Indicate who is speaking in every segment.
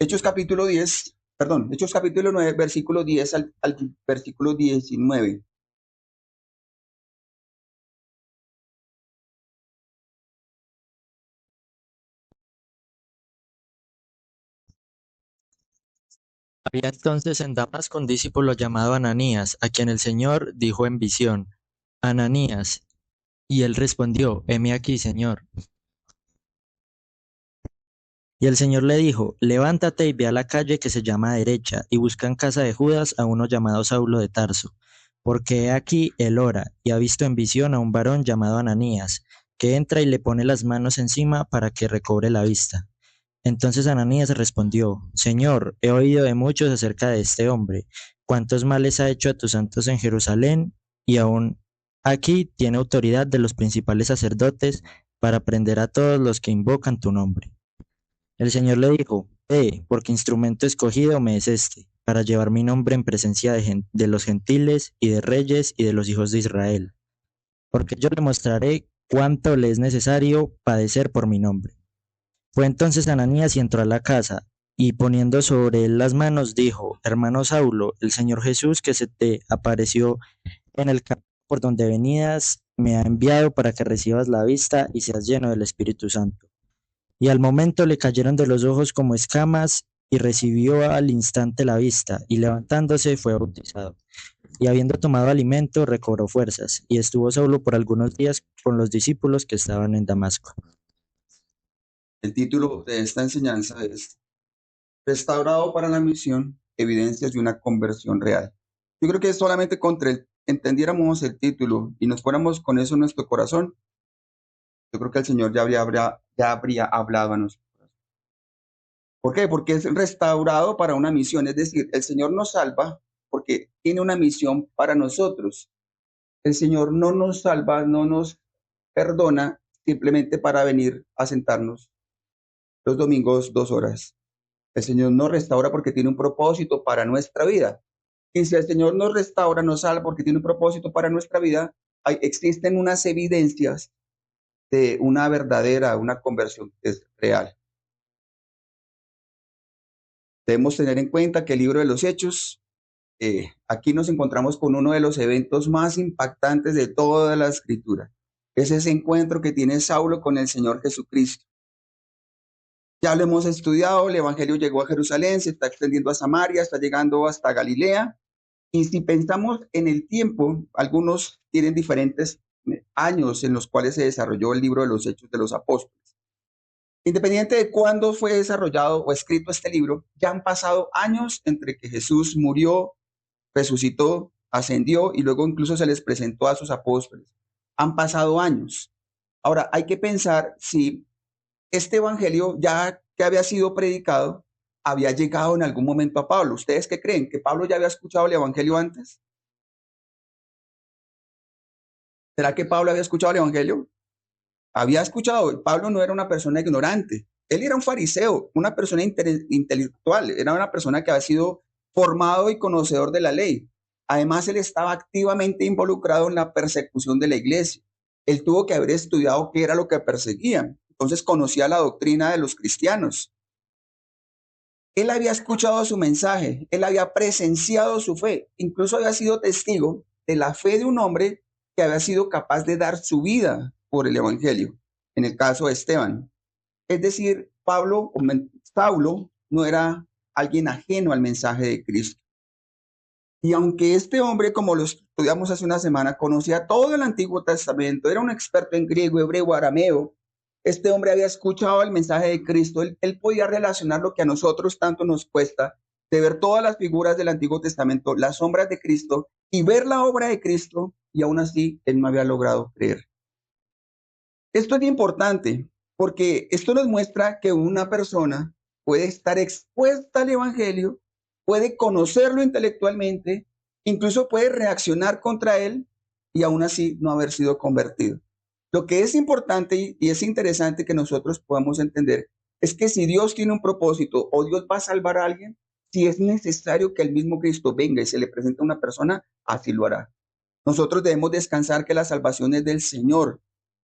Speaker 1: Hechos capítulo 10, perdón, Hechos capítulo 9, versículo 10 al versículo 19.
Speaker 2: Había entonces en Damasco un discípulo llamado Ananías, a quien el Señor dijo en visión, Ananías, y él respondió, heme aquí, Señor. Y el Señor le dijo, levántate y ve a la calle que se llama Derecha, y busca en casa de Judas a uno llamado Saulo de Tarso, porque he aquí él ora, y ha visto en visión a un varón llamado Ananías, que entra y le pone las manos encima para que recobre la vista. Entonces Ananías respondió, Señor, he oído de muchos acerca de este hombre, cuántos males ha hecho a tus santos en Jerusalén, y aún aquí tiene autoridad de los principales sacerdotes para prender a todos los que invocan tu nombre. El Señor le dijo, ve, porque instrumento escogido me es este, para llevar mi nombre en presencia de los gentiles y de reyes y de los hijos de Israel, porque yo le mostraré cuánto le es necesario padecer por mi nombre. Fue entonces Ananías y entró a la casa, y poniendo sobre él las manos, dijo, Hermano Saulo, el Señor Jesús que se te apareció en el campo por donde venías, me ha enviado para que recibas la vista y seas lleno del Espíritu Santo. Y al momento le cayeron de los ojos como escamas, y recibió al instante la vista, y levantándose fue bautizado. Y habiendo tomado alimento, recobró fuerzas, y estuvo Saulo por algunos días con los discípulos que estaban en Damasco.
Speaker 1: El título de esta enseñanza es Restaurado para la misión, evidencias de una conversión real. Yo creo que solamente entendiéramos el título y nos fuéramos con eso en nuestro corazón, yo creo que el Señor ya habría hablado a nosotros. ¿Por qué? Porque es restaurado para una misión, es decir, el Señor nos salva porque tiene una misión para nosotros. El Señor no nos salva, no nos perdona simplemente para venir a sentarnos los domingos 2 horas. El Señor nos restaura porque tiene un propósito para nuestra vida. Y si el Señor nos restaura, nos salva porque tiene un propósito para nuestra vida, existen unas evidencias de una conversión que es real. Debemos tener en cuenta que el libro de los Hechos, aquí nos encontramos con uno de los eventos más impactantes de toda la escritura. Es ese encuentro que tiene Saulo con el Señor Jesucristo. Ya lo hemos estudiado, el Evangelio llegó a Jerusalén, se está extendiendo a Samaria, está llegando hasta Galilea. Y si pensamos en el tiempo, algunos tienen diferentes años en los cuales se desarrolló el libro de los Hechos de los Apóstoles. Independiente de cuándo fue desarrollado o escrito este libro, ya han pasado años entre que Jesús murió, resucitó, ascendió y luego incluso se les presentó a sus apóstoles. Han pasado años. Ahora, hay que pensar si este evangelio ya que había sido predicado había llegado en algún momento a Pablo. ¿Ustedes qué creen? ¿Que Pablo ya había escuchado el evangelio antes? ¿Será que Pablo había escuchado el evangelio? Había escuchado. Pablo no era una persona ignorante. Él era un fariseo, una persona intelectual, era una persona que había sido formado y conocedor de la ley. Además, él estaba activamente involucrado en la persecución de la iglesia. Él tuvo que haber estudiado qué era lo que perseguían. Entonces conocía la doctrina de los cristianos. Él había escuchado su mensaje, él había presenciado su fe, incluso había sido testigo de la fe de un hombre que había sido capaz de dar su vida por el Evangelio, en el caso de Esteban. Es decir, Saulo no era alguien ajeno al mensaje de Cristo. Y aunque este hombre, como lo estudiamos hace una semana, conocía todo el Antiguo Testamento, era un experto en griego, hebreo, arameo, este hombre había escuchado el mensaje de Cristo, él podía relacionar lo que a nosotros tanto nos cuesta, de ver todas las figuras del Antiguo Testamento, las sombras de Cristo, y ver la obra de Cristo, y aún así él no había logrado creer. Esto es importante, porque esto nos muestra que una persona puede estar expuesta al Evangelio, puede conocerlo intelectualmente, incluso puede reaccionar contra él y aún así no haber sido convertido. Lo que es importante y es interesante que nosotros podamos entender es que si Dios tiene un propósito o Dios va a salvar a alguien, si es necesario que el mismo Cristo venga y se le presente a una persona, así lo hará. Nosotros debemos descansar que la salvación es del Señor.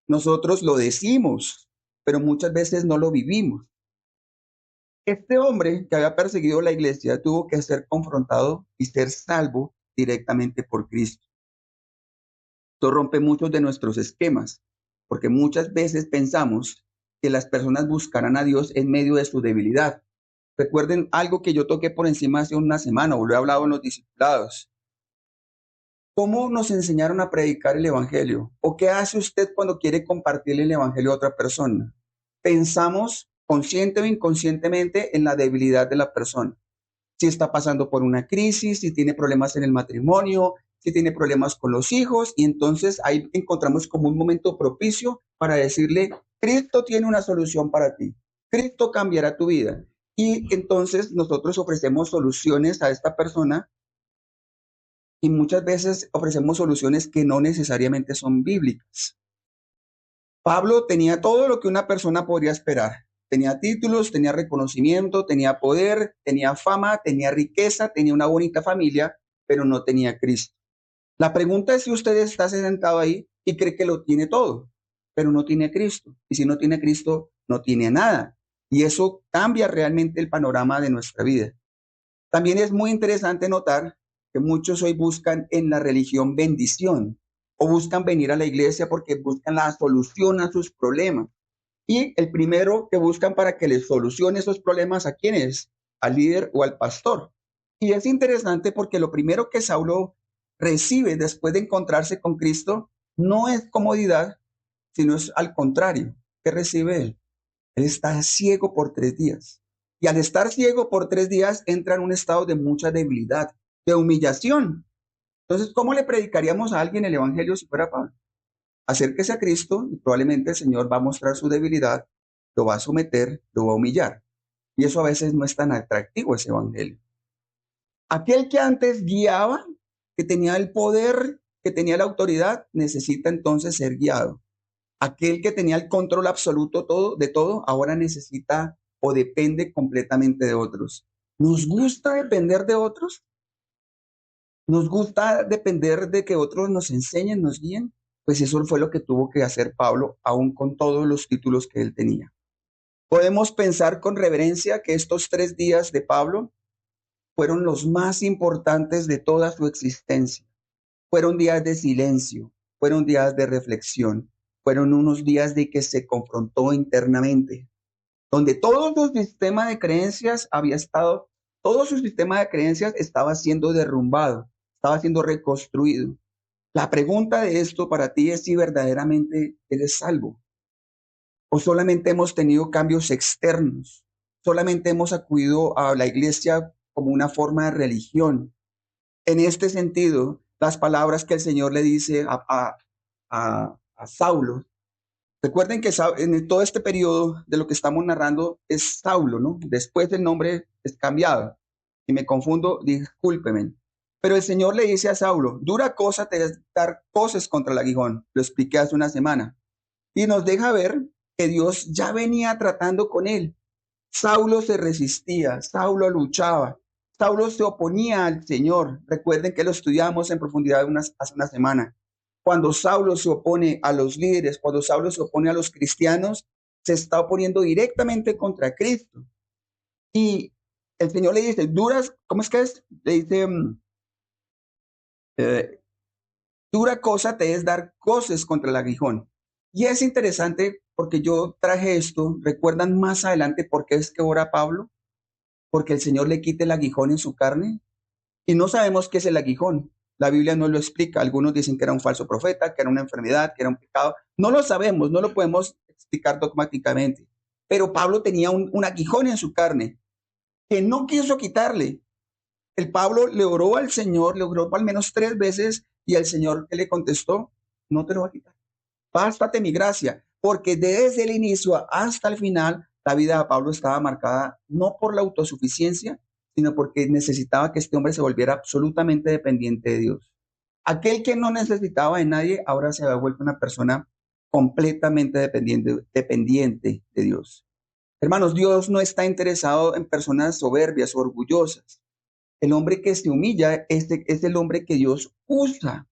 Speaker 1: Nosotros lo decimos, pero muchas veces no lo vivimos. Este hombre que había perseguido la iglesia tuvo que ser confrontado y ser salvo directamente por Cristo. Esto rompe muchos de nuestros esquemas, porque muchas veces pensamos que las personas buscarán a Dios en medio de su debilidad. Recuerden algo que yo toqué por encima hace una semana, o lo he hablado en los discipulados. ¿Cómo nos enseñaron a predicar el evangelio? ¿O qué hace usted cuando quiere compartir el evangelio a otra persona? Pensamos consciente o inconscientemente en la debilidad de la persona. Si está pasando por una crisis, si tiene problemas en el matrimonio, si tiene problemas con los hijos, y entonces ahí encontramos como un momento propicio para decirle, Cristo tiene una solución para ti, Cristo cambiará tu vida. Y entonces nosotros ofrecemos soluciones a esta persona y muchas veces ofrecemos soluciones que no necesariamente son bíblicas. Pablo tenía todo lo que una persona podría esperar. Tenía títulos, tenía reconocimiento, tenía poder, tenía fama, tenía riqueza, tenía una bonita familia, pero no tenía Cristo. La pregunta es si usted está sentado ahí y cree que lo tiene todo, pero no tiene Cristo. Y si no tiene Cristo, no tiene nada. Y eso cambia realmente el panorama de nuestra vida. También es muy interesante notar que muchos hoy buscan en la religión bendición o buscan venir a la iglesia porque buscan la solución a sus problemas. Y el primero que buscan para que les solucione esos problemas, ¿a quién es? Al líder o al pastor. Y es interesante porque lo primero que Saulo recibe después de encontrarse con Cristo no es comodidad, sino es al contrario. ¿Qué recibe él? Él está ciego por 3 días. Y al estar ciego por 3 días entra en un estado de mucha debilidad, de humillación. Entonces, ¿cómo le predicaríamos a alguien el evangelio si fuera Pablo? Acérquese a Cristo y probablemente el Señor va a mostrar su debilidad, lo va a someter, lo va a humillar. Y eso a veces no es tan atractivo, ese evangelio. Aquel que antes guiaba, que tenía el poder, que tenía la autoridad, necesita entonces ser guiado. Aquel que tenía el control absoluto de todo, ahora necesita o depende completamente de otros. ¿Nos gusta depender de otros? ¿Nos gusta depender de que otros nos enseñen, nos guíen? Pues eso fue lo que tuvo que hacer Pablo, aún con todos los títulos que él tenía. Podemos pensar con reverencia que estos 3 días de Pablo fueron los más importantes de toda su existencia. Fueron días de silencio, fueron días de reflexión, fueron unos días de que se confrontó internamente, donde todo su sistema de creencias estaba siendo derrumbado, estaba siendo reconstruido. La pregunta de esto para ti es si verdaderamente eres salvo o solamente hemos tenido cambios externos, solamente hemos acudido a la iglesia como una forma de religión. En este sentido, las palabras que el Señor le dice a Saulo, recuerden que en todo este periodo de lo que estamos narrando es Saulo, ¿no? Después el nombre es cambiado. Y me confundo, discúlpeme. Pero el Señor le dice a Saulo, dura cosa te es dar cosas contra el aguijón. Lo expliqué hace una semana. Y nos deja ver que Dios ya venía tratando con él. Saulo se resistía, Saulo luchaba, Saulo se oponía al Señor. Recuerden que lo estudiamos en profundidad hace una semana. Cuando Saulo se opone a los líderes, cuando Saulo se opone a los cristianos, se está oponiendo directamente contra Cristo. Y el Señor le dice, ¿cómo es que es? Le dice, eh, dura cosa te es dar coces contra el aguijón. Y es interesante porque yo traje esto, ¿recuerdan más adelante por qué es que ora Pablo? Porque el Señor le quite el aguijón en su carne. Y no sabemos qué es el aguijón. La Biblia no lo explica. Algunos dicen que era un falso profeta, que era una enfermedad, que era un pecado. No lo sabemos, no lo podemos explicar dogmáticamente. Pero Pablo tenía un aguijón en su carne que no quiso quitarle. El Pablo le oró al Señor, le oró al menos 3 veces y el Señor le contestó, no te lo va a quitar. Bástate mi gracia, porque desde el inicio hasta el final, la vida de Pablo estaba marcada no por la autosuficiencia, sino porque necesitaba que este hombre se volviera absolutamente dependiente de Dios. Aquel que no necesitaba de nadie, ahora se había vuelto una persona completamente dependiente de Dios. Hermanos, Dios no está interesado en personas soberbias o orgullosas. El hombre que se humilla es el hombre que Dios usa.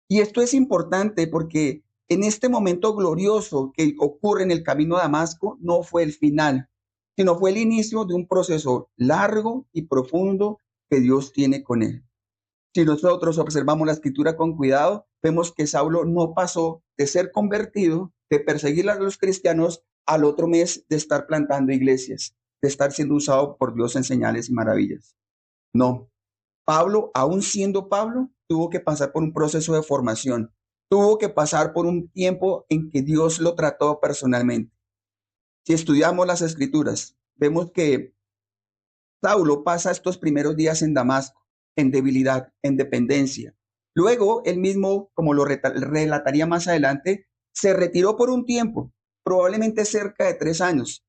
Speaker 1: Y esto es importante porque en este momento glorioso que ocurre en el camino a Damasco no fue el final. sino fue el inicio de un proceso largo y profundo que Dios tiene con él. Si nosotros observamos la escritura con cuidado, vemos que Saulo no pasó de ser convertido, de perseguir a los cristianos, al otro mes de estar plantando iglesias, de estar siendo usado por Dios en señales y maravillas. No, Pablo, aún siendo Pablo, tuvo que pasar por un proceso de formación, tuvo que pasar por un tiempo en que Dios lo trató personalmente. Si estudiamos las escrituras, vemos que Saulo pasa estos primeros días en Damasco, en debilidad, en dependencia. Luego, él mismo, como lo relataría más adelante, se retiró por un tiempo, probablemente cerca de 3 años.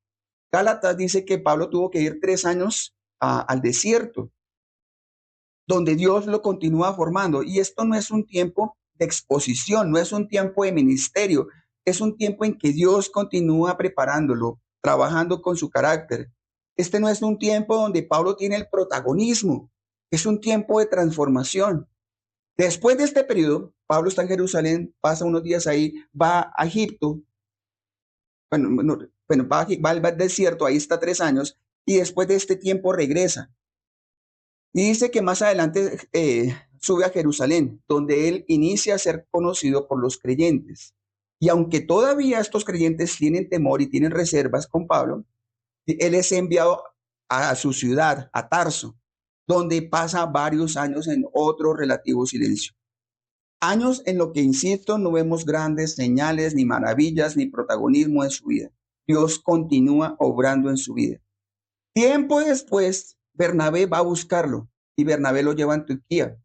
Speaker 1: Gálatas dice que Pablo tuvo que ir 3 años al desierto, donde Dios lo continúa formando. Y esto no es un tiempo de exposición, no es un tiempo de ministerio, es un tiempo en que Dios continúa preparándolo, trabajando con su carácter. Este no es un tiempo donde Pablo tiene el protagonismo, es un tiempo de transformación. Después de este periodo, Pablo está en Jerusalén, pasa unos días ahí, va a Egipto, va al desierto, ahí está 3 años, y después de este tiempo regresa. Y dice que más adelante sube a Jerusalén, donde él inicia a ser conocido por los creyentes. Y aunque todavía estos creyentes tienen temor y tienen reservas con Pablo, él es enviado a su ciudad, a Tarso, donde pasa varios años en otro relativo silencio. Años en lo que, insisto, no vemos grandes señales, ni maravillas, ni protagonismo en su vida. Dios continúa obrando en su vida. Tiempo después, Bernabé va a buscarlo y Bernabé lo lleva a Antioquía,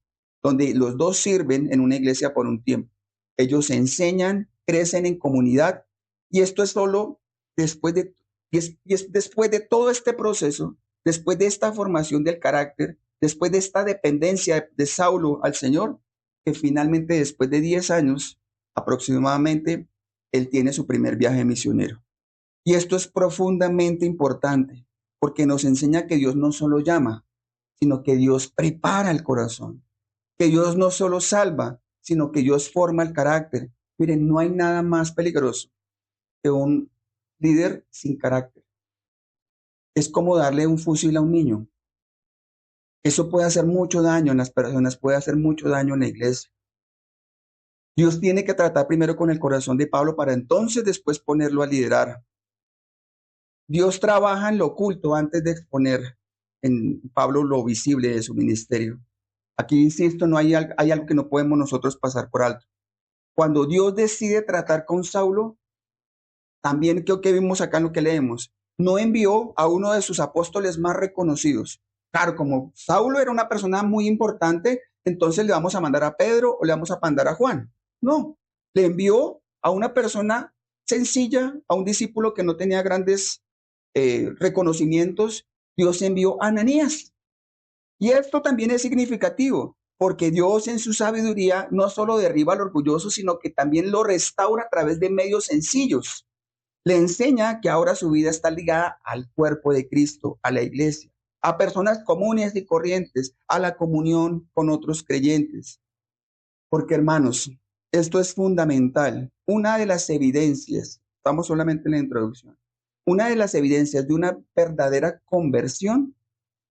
Speaker 1: donde los dos sirven en una iglesia por un tiempo. Ellos enseñan, crecen en comunidad y esto es solo después de, y es después de todo este proceso, después de esta formación del carácter, después de esta dependencia de Saulo al Señor, que finalmente después de 10 años aproximadamente, él tiene su primer viaje misionero. Y esto es profundamente importante porque nos enseña que Dios no solo llama, sino que Dios prepara el corazón, que Dios no solo salva, sino que Dios forma el carácter. Miren, no hay nada más peligroso que un líder sin carácter. Es como darle un fusil a un niño. Eso puede hacer mucho daño en las personas, puede hacer mucho daño en la iglesia. Dios tiene que tratar primero con el corazón de Pablo para entonces después ponerlo a liderar. Dios trabaja en lo oculto antes de exponer en Pablo lo visible de su ministerio. Aquí insisto, no hay algo que no podemos nosotros pasar por alto. Cuando Dios decide tratar con Saulo, también creo que vimos acá en lo que leemos, no envió a uno de sus apóstoles más reconocidos. Claro, como Saulo era una persona muy importante, entonces le vamos a mandar a Pedro o le vamos a mandar a Juan. No, le envió a una persona sencilla, a un discípulo que no tenía grandes reconocimientos. Dios envió a Ananías. Y esto también es significativo, porque Dios en su sabiduría no solo derriba al orgulloso, sino que también lo restaura a través de medios sencillos. Le enseña que ahora su vida está ligada al cuerpo de Cristo, a la iglesia, a personas comunes y corrientes, a la comunión con otros creyentes. Porque hermanos, esto es fundamental. Una de las evidencias, estamos solamente en la introducción, una de las evidencias de una verdadera conversión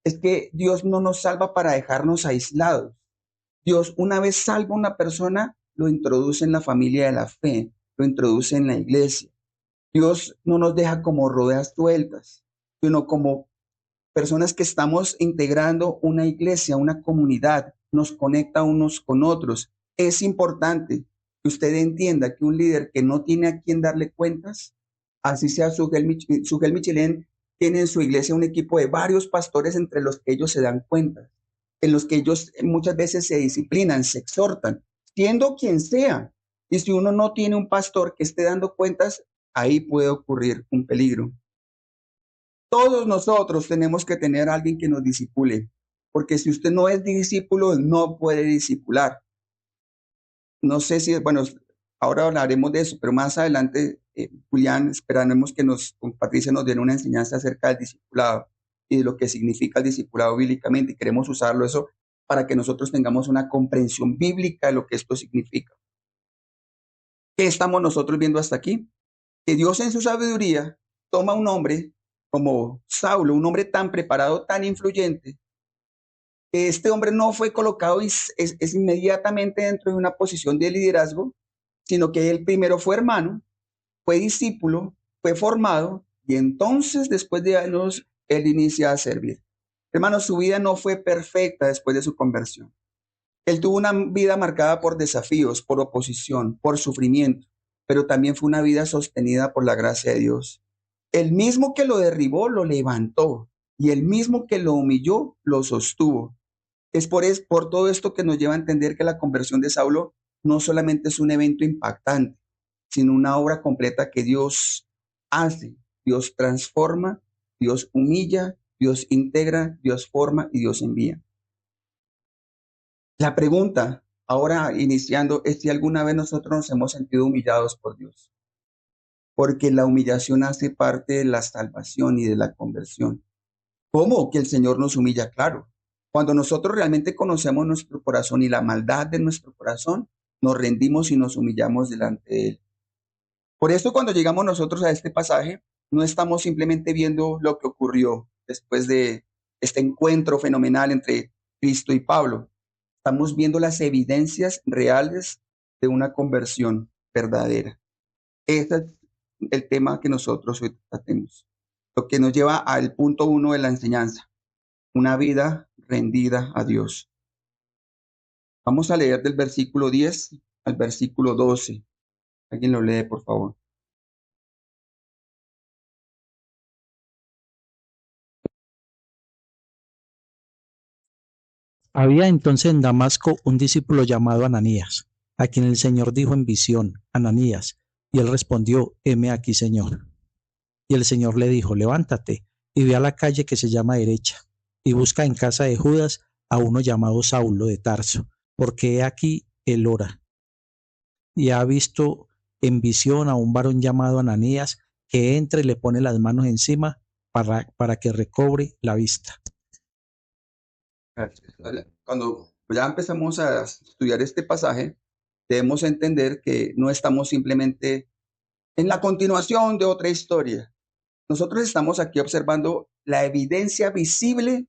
Speaker 1: es que Dios no nos salva para dejarnos aislados. Dios, una vez salva a una persona, lo introduce en la familia de la fe, lo introduce en la iglesia. Dios no nos deja como rodeas sueltas, sino como personas que estamos integrando una iglesia, una comunidad, nos conecta unos con otros. Es importante que usted entienda que un líder que no tiene a quien darle cuentas, así sea Sugel Michelén, tiene en su iglesia un equipo de varios pastores entre los que ellos se dan cuenta, en los que ellos muchas veces se disciplinan, se exhortan, siendo quien sea. Y si uno no tiene un pastor que esté dando cuentas, ahí puede ocurrir un peligro. Todos nosotros tenemos que tener a alguien que nos discipule, porque si usted no es discípulo, no puede discipular. No sé si, bueno, ahora hablaremos de eso, pero más adelante, Julián, esperaremos que con Patricia nos den una enseñanza acerca del discipulado y de lo que significa el discipulado bíblicamente, y queremos usarlo eso para que nosotros tengamos una comprensión bíblica de lo que esto significa. ¿Qué estamos nosotros viendo hasta aquí? Que Dios en su sabiduría toma un hombre como Saulo, un hombre tan preparado, tan influyente, que este hombre no fue colocado es inmediatamente dentro de una posición de liderazgo, sino que él primero fue hermano, fue discípulo, fue formado y entonces después de años él inicia a servir. Hermanos, su vida no fue perfecta después de su conversión. Él tuvo una vida marcada por desafíos, por oposición, por sufrimiento, pero también fue una vida sostenida por la gracia de Dios. El mismo que lo derribó lo levantó y el mismo que lo humilló lo sostuvo. Es por todo esto que nos lleva a entender que la conversión de Saulo no solamente es un evento impactante, sino una obra completa que Dios hace, Dios transforma, Dios humilla, Dios integra, Dios forma y Dios envía. La pregunta, ahora iniciando, es si alguna vez nosotros nos hemos sentido humillados por Dios, porque la humillación hace parte de la salvación y de la conversión. ¿Cómo que el Señor nos humilla? Claro. Cuando nosotros realmente conocemos nuestro corazón y la maldad de nuestro corazón, nos rendimos y nos humillamos delante de Él. Por eso cuando llegamos nosotros a este pasaje, no estamos simplemente viendo lo que ocurrió después de este encuentro fenomenal entre Cristo y Pablo. Estamos viendo las evidencias reales de una conversión verdadera. Ese es el tema que nosotros hoy tratemos. Lo que nos lleva al punto 1 de la enseñanza. Una vida rendida a Dios. Vamos a leer del versículo 10 al versículo 12. Alguien lo lee, por favor.
Speaker 3: Había entonces en Damasco un discípulo llamado Ananías, a quien el Señor dijo en visión: Ananías. Y él respondió: heme aquí, Señor. Y el Señor le dijo: levántate y ve a la calle que se llama Derecha, y busca en casa de Judas a uno llamado Saulo de Tarso, porque he aquí él ora. Y ha visto en visión a un varón llamado Ananías, que entra y le pone las manos encima para que recobre la vista.
Speaker 1: Cuando ya empezamos a estudiar este pasaje, debemos entender que no estamos simplemente en la continuación de otra historia. Nosotros estamos aquí observando la evidencia visible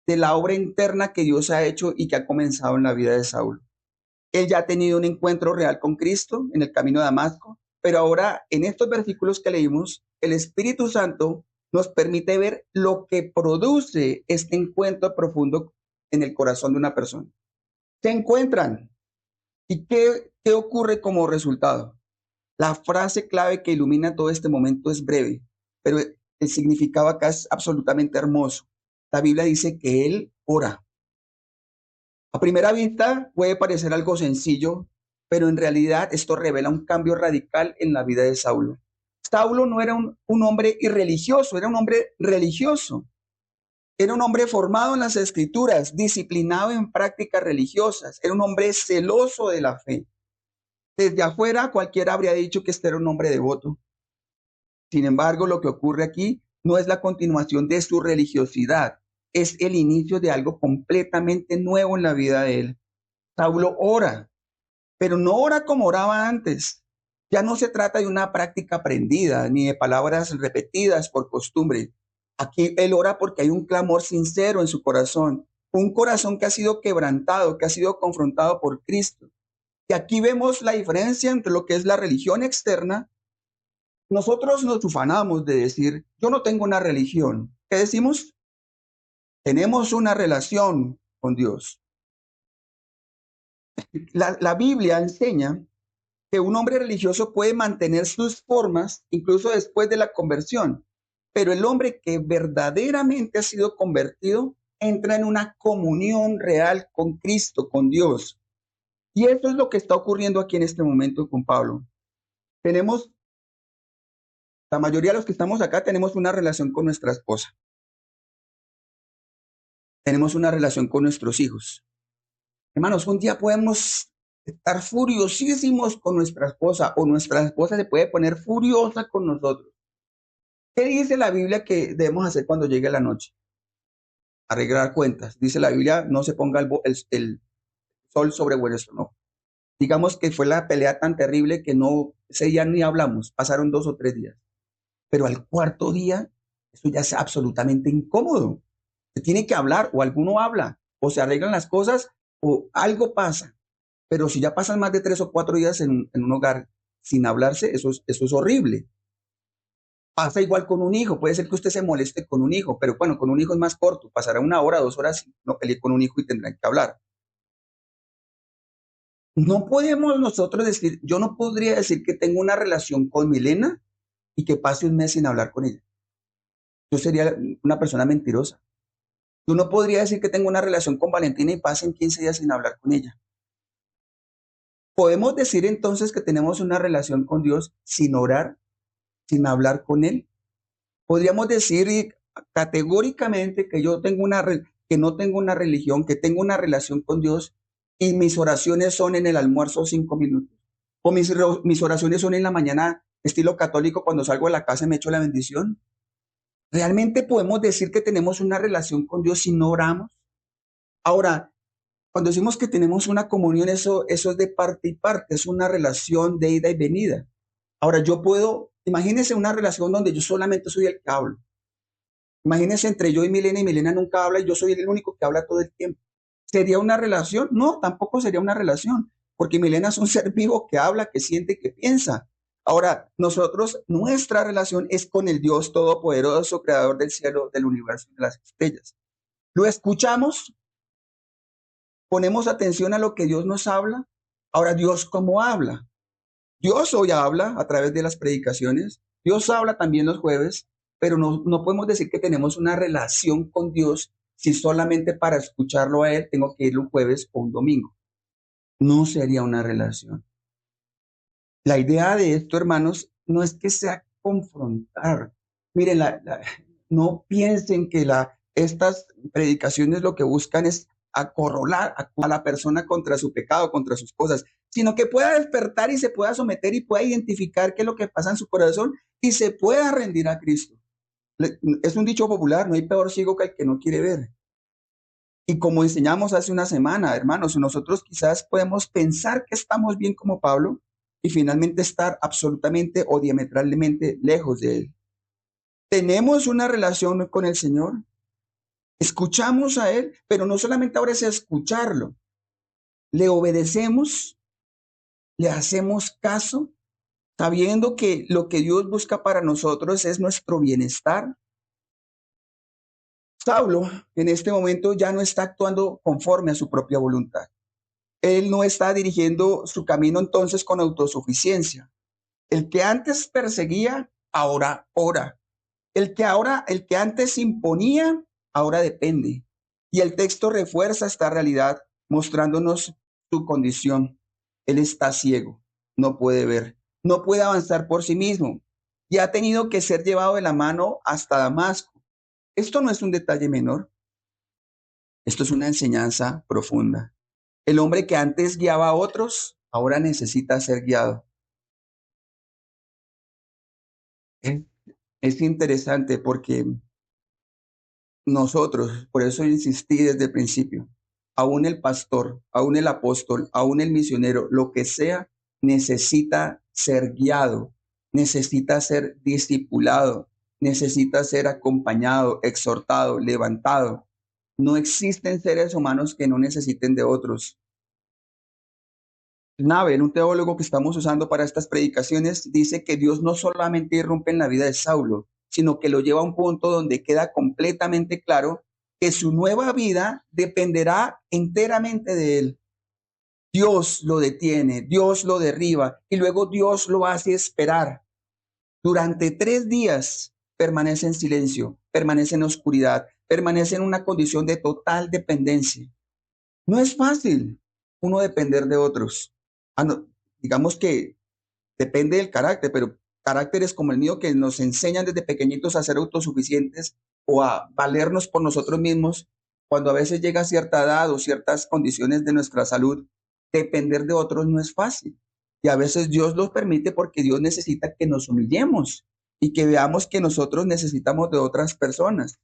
Speaker 1: de la obra interna que Dios ha hecho y que ha comenzado en la vida de Saulo. Él ya ha tenido un encuentro real con Cristo en el camino de Damasco, pero ahora en estos versículos que leímos, el Espíritu Santo nos permite ver lo que produce este encuentro profundo en el corazón de una persona. Se encuentran. ¿Y qué ocurre como resultado? La frase clave que ilumina todo este momento es breve, pero el significado acá es absolutamente hermoso. La Biblia dice que él ora. A primera vista puede parecer algo sencillo, pero en realidad esto revela un cambio radical en la vida de Saulo. Saulo no era un hombre irreligioso, era un hombre religioso. Era un hombre formado en las escrituras, disciplinado en prácticas religiosas. Era un hombre celoso de la fe. Desde afuera cualquiera habría dicho que este era un hombre devoto. Sin embargo, lo que ocurre aquí no es la continuación de su religiosidad, es el inicio de algo completamente nuevo en la vida de él. Saulo ora, pero no ora como oraba antes. Ya no se trata de una práctica aprendida ni de palabras repetidas por costumbre. Aquí él ora porque hay un clamor sincero en su corazón, un corazón que ha sido quebrantado, que ha sido confrontado por Cristo. Y aquí vemos la diferencia entre lo que es la religión externa. Nosotros nos ufanamos de decir, yo no tengo una religión. ¿Qué decimos? Tenemos una relación con Dios. La Biblia enseña que un hombre religioso puede mantener sus formas incluso después de la conversión, pero el hombre que verdaderamente ha sido convertido entra en una comunión real con Cristo, con Dios. Y eso es lo que está ocurriendo aquí en este momento con Pablo. La mayoría de los que estamos acá tenemos una relación con nuestra esposa. Tenemos una relación con nuestros hijos. Hermanos, un día podemos estar furiosísimos con nuestra esposa o nuestra esposa se puede poner furiosa con nosotros. ¿Qué dice la Biblia que debemos hacer cuando llegue la noche? Arreglar cuentas. Dice la Biblia, no se ponga el sol sobre vuestro enojo. Digamos que fue la pelea tan terrible que ese día ni hablamos, pasaron 2 o 3 días. Pero al cuarto día Eso ya es absolutamente incómodo. Se tiene que hablar, o alguno habla, o se arreglan las cosas, o algo pasa. Pero si ya pasan más de 3 o 4 días en un hogar sin hablarse, eso es horrible. Pasa igual con un hijo. Puede ser que usted se moleste con un hijo, pero bueno, con un hijo es más corto. Pasará 1 hora, 2 horas, no peleé con un hijo y tendrán que hablar. No podemos nosotros decir, yo no podría decir que tengo una relación con Milena y que pase un mes sin hablar con ella. Yo sería una persona mentirosa. Yo no podría decir que tengo una relación con Valentina y pasen 15 días sin hablar con ella. ¿Podemos decir entonces que tenemos una relación con Dios sin orar, sin hablar con Él? Podríamos decir categóricamente que que no tengo una religión, que tengo una relación con Dios y mis oraciones son en el almuerzo 5 minutos. O mis oraciones son en la mañana, estilo católico, cuando salgo de la casa y me echo la bendición. ¿Realmente podemos decir que tenemos una relación con Dios si no oramos? Ahora, cuando decimos que tenemos una comunión, eso es de parte y parte, es una relación de ida y venida. Ahora, imagínense una relación donde yo solamente soy el que hablo. Imagínense entre yo y Milena nunca habla y yo soy el único que habla todo el tiempo. ¿Sería una relación? No, tampoco sería una relación, porque Milena es un ser vivo que habla, que siente, que piensa. Ahora, nuestra relación es con el Dios Todopoderoso, Creador del cielo, del universo y de las estrellas. ¿Lo escuchamos? ¿Ponemos atención a lo que Dios nos habla? Ahora, ¿Dios cómo habla? Dios hoy habla a través de las predicaciones. Dios habla también los jueves, pero no podemos decir que tenemos una relación con Dios si solamente para escucharlo a Él tengo que ir un jueves o un domingo. No sería una relación. La idea de esto, hermanos, no es que sea confrontar. Miren, no piensen que estas predicaciones lo que buscan es acorralar a la persona contra su pecado, contra sus cosas, sino que pueda despertar y se pueda someter y pueda identificar qué es lo que pasa en su corazón y se pueda rendir a Cristo. Es un dicho popular, no hay peor ciego que el que no quiere ver. Y como enseñamos hace una semana, hermanos, nosotros quizás podemos pensar que estamos bien como Pablo y finalmente estar absolutamente o diametralmente lejos de él. Tenemos una relación con el Señor, escuchamos a Él, pero no solamente ahora es escucharlo, le obedecemos, le hacemos caso, sabiendo que lo que Dios busca para nosotros es nuestro bienestar. Saulo en este momento ya no está actuando conforme a su propia voluntad. Él no está dirigiendo su camino entonces con autosuficiencia. El que antes perseguía, ahora ora. El que antes imponía, ahora depende. Y el texto refuerza esta realidad mostrándonos su condición. Él está ciego, no puede ver, no puede avanzar por sí mismo y ha tenido que ser llevado de la mano hasta Damasco. Esto no es un detalle menor, esto es una enseñanza profunda. El hombre que antes guiaba a otros, ahora necesita ser guiado. Es interesante porque nosotros, por eso insistí desde el principio, aún el pastor, aún el apóstol, aún el misionero, lo que sea, necesita ser guiado, necesita ser discipulado, necesita ser acompañado, exhortado, levantado. No existen seres humanos que no necesiten de otros. Nabel, un teólogo que estamos usando para estas predicaciones, dice que Dios no solamente irrumpe en la vida de Saulo, sino que lo lleva a un punto donde queda completamente claro que su nueva vida dependerá enteramente de él. Dios lo detiene, Dios lo derriba y luego Dios lo hace esperar. Durante 3 días permanece en silencio, permanece en oscuridad, permanece en una condición de total dependencia. No es fácil uno depender de otros. No, digamos que depende del carácter, pero caracteres como el mío que nos enseñan desde pequeñitos a ser autosuficientes o a valernos por nosotros mismos, cuando a veces llega cierta edad o ciertas condiciones de nuestra salud, depender de otros no es fácil. Y a veces Dios los permite porque Dios necesita que nos humillemos y que veamos que nosotros necesitamos de otras personas.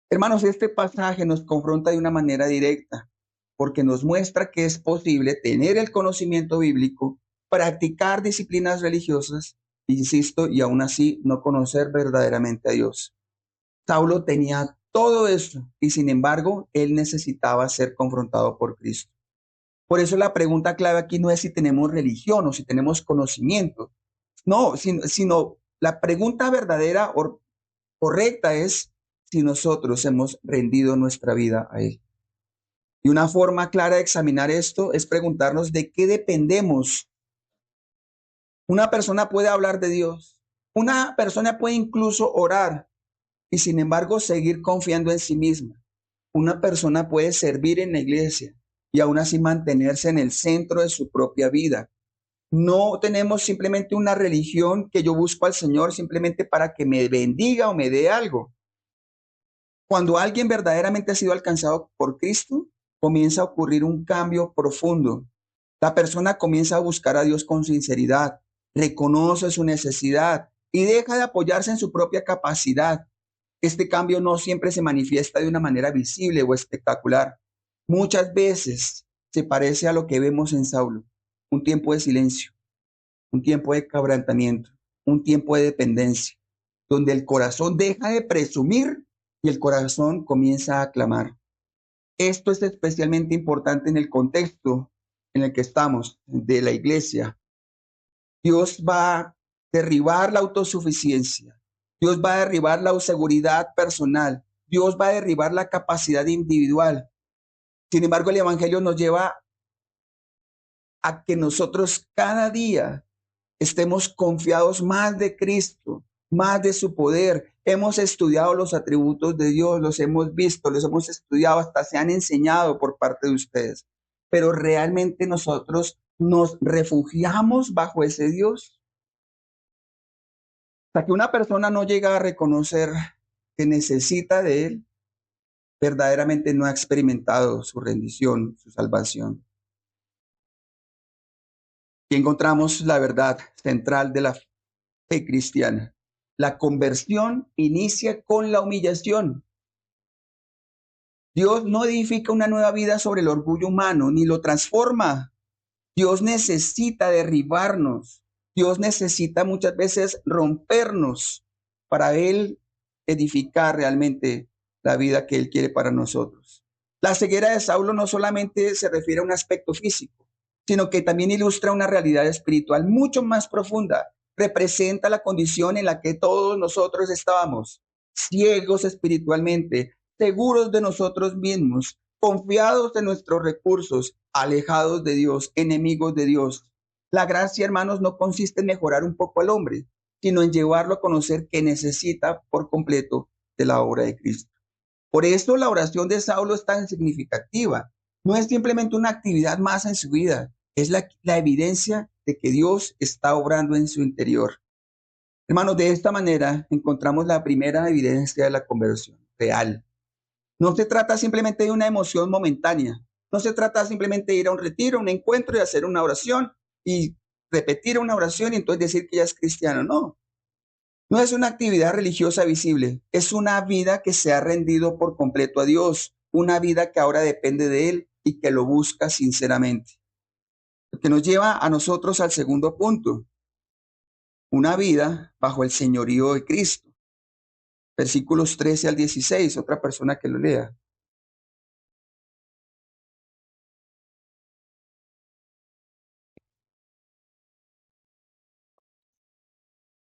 Speaker 1: Hermanos, este pasaje nos confronta de una manera directa porque nos muestra que es posible tener el conocimiento bíblico, practicar disciplinas religiosas, insisto, y aún así no conocer verdaderamente a Dios. Saulo tenía todo eso y sin embargo, él necesitaba ser confrontado por Cristo. Por eso la pregunta clave aquí no es si tenemos religión o si tenemos conocimiento. No, sino la pregunta verdadera o correcta es si nosotros hemos rendido nuestra vida a Él. Y una forma clara de examinar esto es preguntarnos de qué dependemos. Una persona puede hablar de Dios, una persona puede incluso orar y sin embargo seguir confiando en sí misma. Una persona puede servir en la iglesia y aún así mantenerse en el centro de su propia vida. No tenemos simplemente una religión que yo busco al Señor simplemente para que me bendiga o me dé algo. Cuando alguien verdaderamente ha sido alcanzado por Cristo, comienza a ocurrir un cambio profundo. La persona comienza a buscar a Dios con sinceridad, reconoce su necesidad y deja de apoyarse en su propia capacidad. Este cambio no siempre se manifiesta de una manera visible o espectacular. Muchas veces se parece a lo que vemos en Saulo, un tiempo de silencio, un tiempo de quebrantamiento, un tiempo de dependencia, donde el corazón deja de presumir y el corazón comienza a clamar. Esto es especialmente importante en el contexto en el que estamos, de la iglesia. Dios va a derribar la autosuficiencia. Dios va a derribar la seguridad personal. Dios va a derribar la capacidad individual. Sin embargo, el Evangelio nos lleva a que nosotros cada día estemos confiados más de Cristo, más de su poder. Hemos estudiado los atributos de Dios, los hemos visto, los hemos estudiado, hasta se han enseñado por parte de ustedes. Pero realmente nosotros nos refugiamos bajo ese Dios. Hasta que una persona no llega a reconocer que necesita de Él, verdaderamente no ha experimentado su rendición, su salvación. Y encontramos la verdad central de la fe cristiana. La conversión inicia con la humillación. Dios no edifica una nueva vida sobre el orgullo humano, ni lo transforma. Dios necesita derribarnos. Dios necesita muchas veces rompernos para Él edificar realmente la vida que Él quiere para nosotros. La ceguera de Saulo no solamente se refiere a un aspecto físico, sino que también ilustra una realidad espiritual mucho más profunda. Representa la condición en la que todos nosotros estábamos, ciegos espiritualmente, seguros de nosotros mismos, confiados de nuestros recursos, alejados de Dios, enemigos de Dios. La gracia, hermanos, no consiste en mejorar un poco al hombre, sino en llevarlo a conocer que necesita por completo de la obra de Cristo. Por eso la oración de Saulo es tan significativa. No es simplemente una actividad más en su vida, es la evidencia de que Dios está obrando en su interior. Hermanos, de esta manera encontramos la primera evidencia de la conversión real. No se trata simplemente de una emoción momentánea. No se trata simplemente de ir a un retiro, un encuentro y hacer una oración y repetir una oración y entonces decir que ya es cristiano. No, no es una actividad religiosa visible. Es una vida que se ha rendido por completo a Dios. Una vida que ahora depende de Él y que lo busca sinceramente. Lo que nos lleva a nosotros al segundo punto. Una vida bajo el señorío de Cristo. Versículos 13 al 16. Otra persona que lo lea.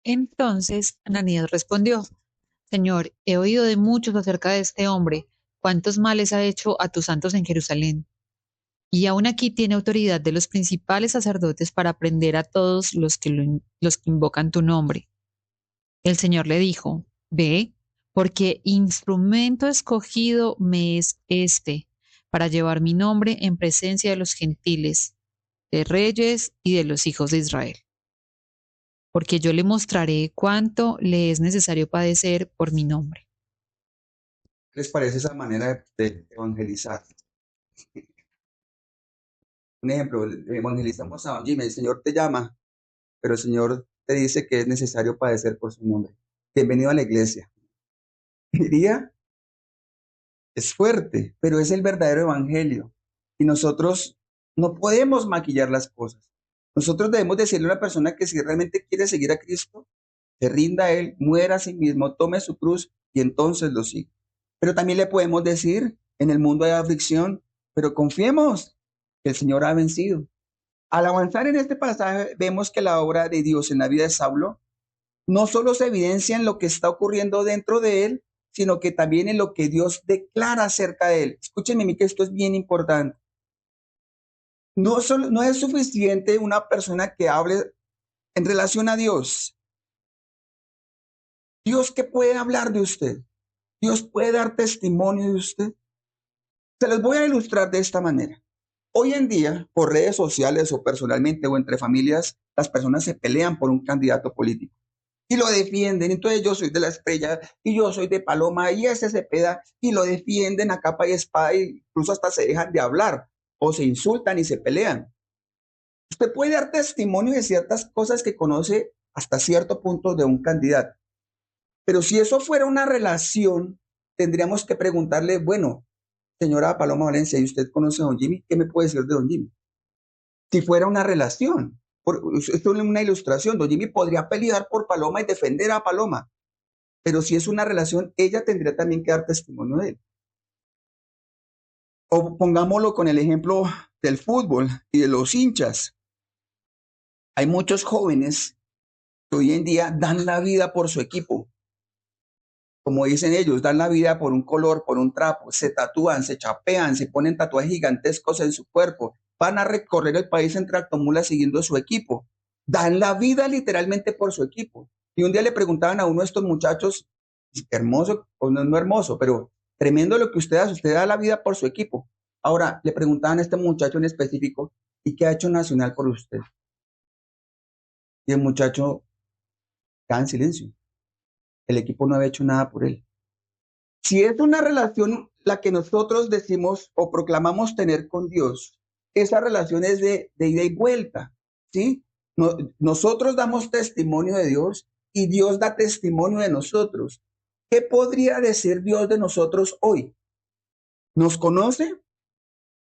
Speaker 4: Entonces Ananías respondió: Señor, he oído de muchos acerca de este hombre, cuántos males ha hecho a tus santos en Jerusalén. Y aún aquí tiene autoridad de los principales sacerdotes para prender a todos los que invocan tu nombre. El Señor le dijo: Ve, porque instrumento escogido me es este, para llevar mi nombre en presencia de los gentiles, de reyes y de los hijos de Israel. Porque yo le mostraré cuánto le es necesario padecer por mi nombre.
Speaker 1: ¿Qué les parece esa manera de evangelizar? Un ejemplo, evangelizamos a Jimmy, el Señor te llama, pero el Señor te dice que es necesario padecer por su nombre. Bienvenido a la iglesia. Diría, es fuerte, pero es el verdadero evangelio. Y nosotros no podemos maquillar las cosas. Nosotros debemos decirle a una persona que si realmente quiere seguir a Cristo, se rinda a Él, muera a sí mismo, tome su cruz y entonces lo sigue. Pero también le podemos decir, en el mundo hay aflicción, pero confiemos que el Señor ha vencido. Al avanzar en este pasaje, vemos que la obra de Dios en la vida de Saulo no solo se evidencia en lo que está ocurriendo dentro de él, sino que también en lo que Dios declara acerca de él. Escúchenme a mí que esto es bien importante. No es suficiente una persona que hable en relación a Dios. Dios, ¿qué puede hablar de usted? Dios puede dar testimonio de usted. Se los voy a ilustrar de esta manera. Hoy en día, por redes sociales o personalmente o entre familias, las personas se pelean por un candidato político y lo defienden. Entonces yo soy de la Estrella y yo soy de Paloma y ese Cepeda y lo defienden a capa y espada e incluso hasta se dejan de hablar o se insultan y se pelean. Usted puede dar testimonio de ciertas cosas que conoce hasta cierto punto de un candidato. Pero si eso fuera una relación, tendríamos que preguntarle, bueno, señora Paloma Valencia, ¿y usted conoce a don Jimmy? ¿Qué me puede decir de don Jimmy? Si fuera una relación, esto es una ilustración, don Jimmy podría pelear por Paloma y defender a Paloma, pero si es una relación, ella tendría también que dar testimonio de él. O pongámoslo con el ejemplo del fútbol y de los hinchas. Hay muchos jóvenes que hoy en día dan la vida por su equipo. Como dicen ellos, dan la vida por un color, por un trapo, se tatúan, se chapean, se ponen tatuajes gigantescos en su cuerpo, van a recorrer el país en tractomulas siguiendo a su equipo, dan la vida literalmente por su equipo. Y un día le preguntaban a uno de estos muchachos, hermoso o no hermoso, pero tremendo lo que usted da la vida por su equipo. Ahora, le preguntaban a este muchacho en específico, ¿y qué ha hecho Nacional por usted? Y el muchacho queda en silencio. El equipo no había hecho nada por él. Si es una relación la que nosotros decimos o proclamamos tener con Dios, esa relación es de ida y vuelta, ¿sí? Nosotros damos testimonio de Dios y Dios da testimonio de nosotros. ¿Qué podría decir Dios de nosotros hoy? ¿Nos conoce?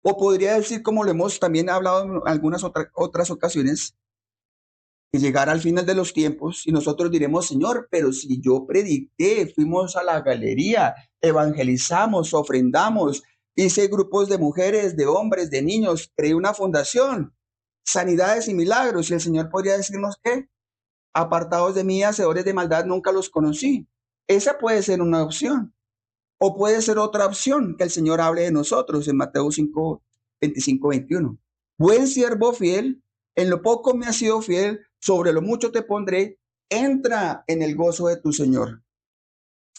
Speaker 1: O podría decir, como lo hemos también hablado en algunas otras ocasiones, que llegará al final de los tiempos y nosotros diremos, Señor, pero si yo prediqué, fuimos a la galería, evangelizamos, ofrendamos, hice grupos de mujeres, de hombres, de niños, creé una fundación, sanidades y milagros, y el Señor podría decirnos que, apartados de mí, hacedores de maldad, nunca los conocí. Esa puede ser una opción. O puede ser otra opción, que el Señor hable de nosotros en Mateo 5, 25, 21. Buen siervo fiel, en lo poco me has sido fiel, sobre lo mucho te pondré, entra en el gozo de tu Señor.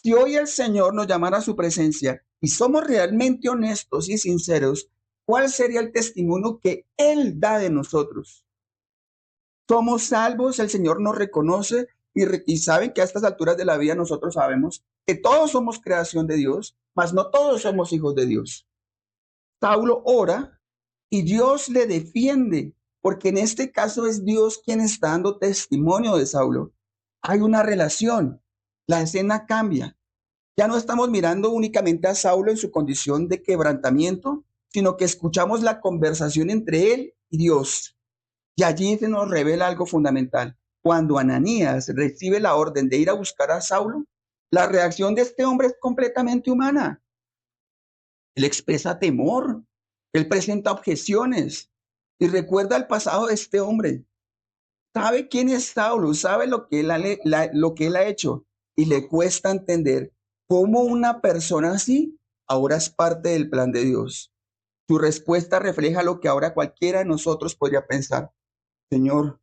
Speaker 1: Si hoy el Señor nos llamara a su presencia y somos realmente honestos y sinceros, ¿cuál sería el testimonio que Él da de nosotros? Somos salvos, el Señor nos reconoce y saben que a estas alturas de la vida nosotros sabemos que todos somos creación de Dios, mas no todos somos hijos de Dios. Saulo ora y Dios le defiende, porque en este caso es Dios quien está dando testimonio de Saulo. Hay una relación, la escena cambia. Ya no estamos mirando únicamente a Saulo en su condición de quebrantamiento, sino que escuchamos la conversación entre él y Dios. Y allí se nos revela algo fundamental. Cuando Ananías recibe la orden de ir a buscar a Saulo, la reacción de este hombre es completamente humana. Él expresa temor, él presenta objeciones y recuerda el pasado de este hombre. Sabe quién es Saulo, sabe lo que él ha hecho y le cuesta entender cómo una persona así ahora es parte del plan de Dios. Su respuesta refleja lo que ahora cualquiera de nosotros podría pensar. Señor,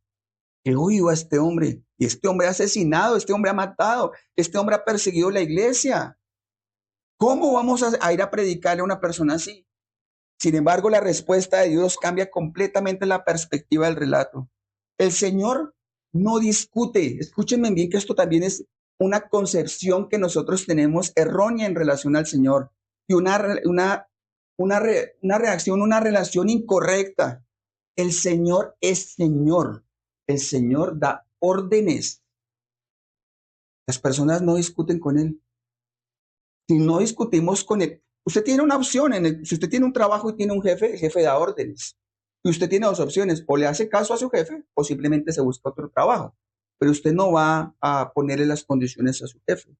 Speaker 1: he oído a este hombre y este hombre ha asesinado, este hombre ha matado, este hombre ha perseguido la iglesia. ¿Cómo vamos a ir a predicarle a una persona así? Sin embargo, la respuesta de Dios cambia completamente la perspectiva del relato. El Señor no discute. Escúchenme bien que esto también es una concepción que nosotros tenemos errónea en relación al Señor y una reacción, una relación incorrecta. El Señor es Señor. El Señor da órdenes. Las personas no discuten con Él. Si no discutimos con Él, usted tiene una opción. Si usted tiene un trabajo y tiene un jefe, el jefe da órdenes. Y usted tiene dos opciones, o le hace caso a su jefe o simplemente se busca otro trabajo. Pero usted no va a ponerle las condiciones a su jefe.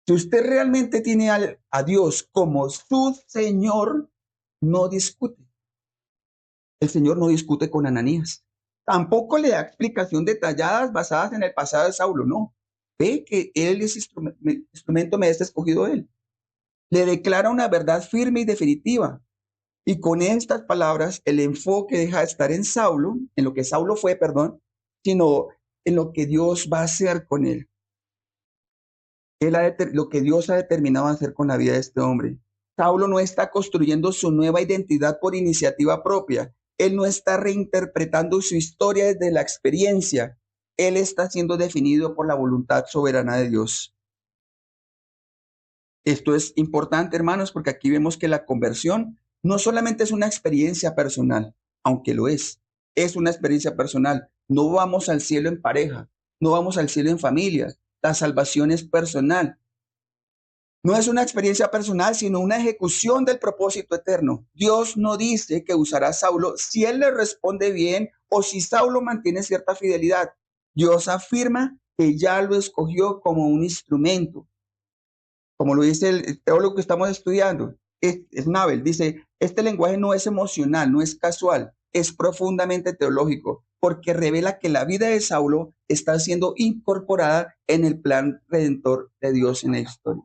Speaker 1: Si usted realmente tiene a Dios como su Señor, no discute. El Señor no discute con Ananías. Tampoco le da explicación detalladas basadas en el pasado de Saulo, no. Ve que él es instrumento me es escogido él. Le declara una verdad firme y definitiva. Y con estas palabras, el enfoque deja de estar en Saulo, en lo que Saulo fue, perdón, sino en lo que Dios va a hacer con él. Lo que Dios ha determinado hacer con la vida de este hombre. Saulo no está construyendo su nueva identidad por iniciativa propia. Él no está reinterpretando su historia desde la experiencia. Él está siendo definido por la voluntad soberana de Dios. Esto es importante, hermanos, porque aquí vemos que la conversión no solamente es una experiencia personal, aunque lo es una experiencia personal. No vamos al cielo en pareja, no vamos al cielo en familia. La salvación es personal. No es una experiencia personal, sino una ejecución del propósito eterno. Dios no dice que usará a Saulo si él le responde bien o si Saulo mantiene cierta fidelidad. Dios afirma que ya lo escogió como un instrumento. Como lo dice el teólogo que estamos estudiando, es Nabel, dice, este lenguaje no es emocional, no es casual, es profundamente teológico, porque revela que la vida de Saulo está siendo incorporada en el plan redentor de Dios en la historia.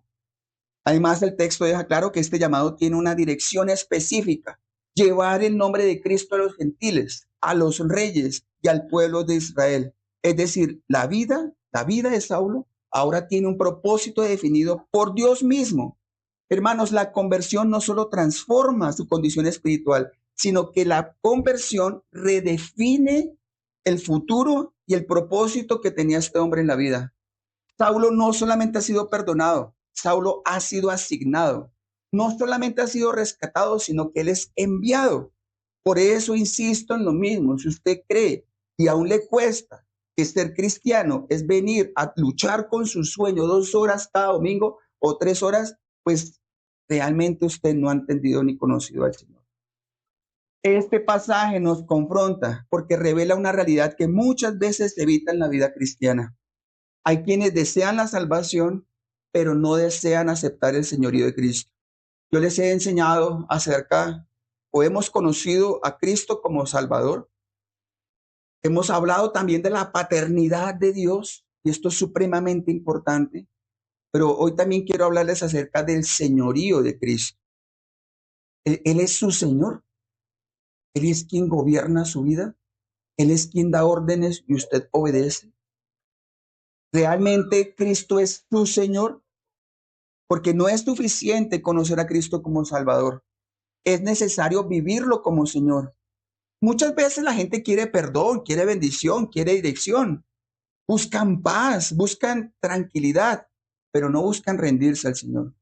Speaker 1: Además, el texto deja claro que este llamado tiene una dirección específica: llevar el nombre de Cristo a los gentiles, a los reyes y al pueblo de Israel. Es decir, la vida de Saulo ahora tiene un propósito definido por Dios mismo. Hermanos, la conversión no solo transforma su condición espiritual, sino que la conversión redefine el futuro y el propósito que tenía este hombre en la vida. Saulo no solamente ha sido perdonado, Saulo ha sido asignado. No solamente ha sido rescatado, sino que él es enviado. Por eso insisto en lo mismo. Si usted cree y aún le cuesta que ser cristiano es venir a luchar con su sueño 2 horas cada domingo o 3 horas, pues realmente usted no ha entendido ni conocido al Señor. Este pasaje nos confronta porque revela una realidad que muchas veces se evita en la vida cristiana. Hay quienes desean la salvación, pero no desean aceptar el señorío de Cristo. Yo les he enseñado acerca, o hemos conocido a Cristo como Salvador. Hemos hablado también de la paternidad de Dios, y esto es supremamente importante. Pero hoy también quiero hablarles acerca del señorío de Cristo. Él es su Señor. Él es quien gobierna su vida. Él es quien da órdenes y usted obedece. ¿Realmente Cristo es tu Señor? Porque no es suficiente conocer a Cristo como Salvador. Es necesario vivirlo como Señor. Muchas veces la gente quiere perdón, quiere bendición, quiere dirección. Buscan paz, buscan tranquilidad, pero no buscan rendirse al Señor.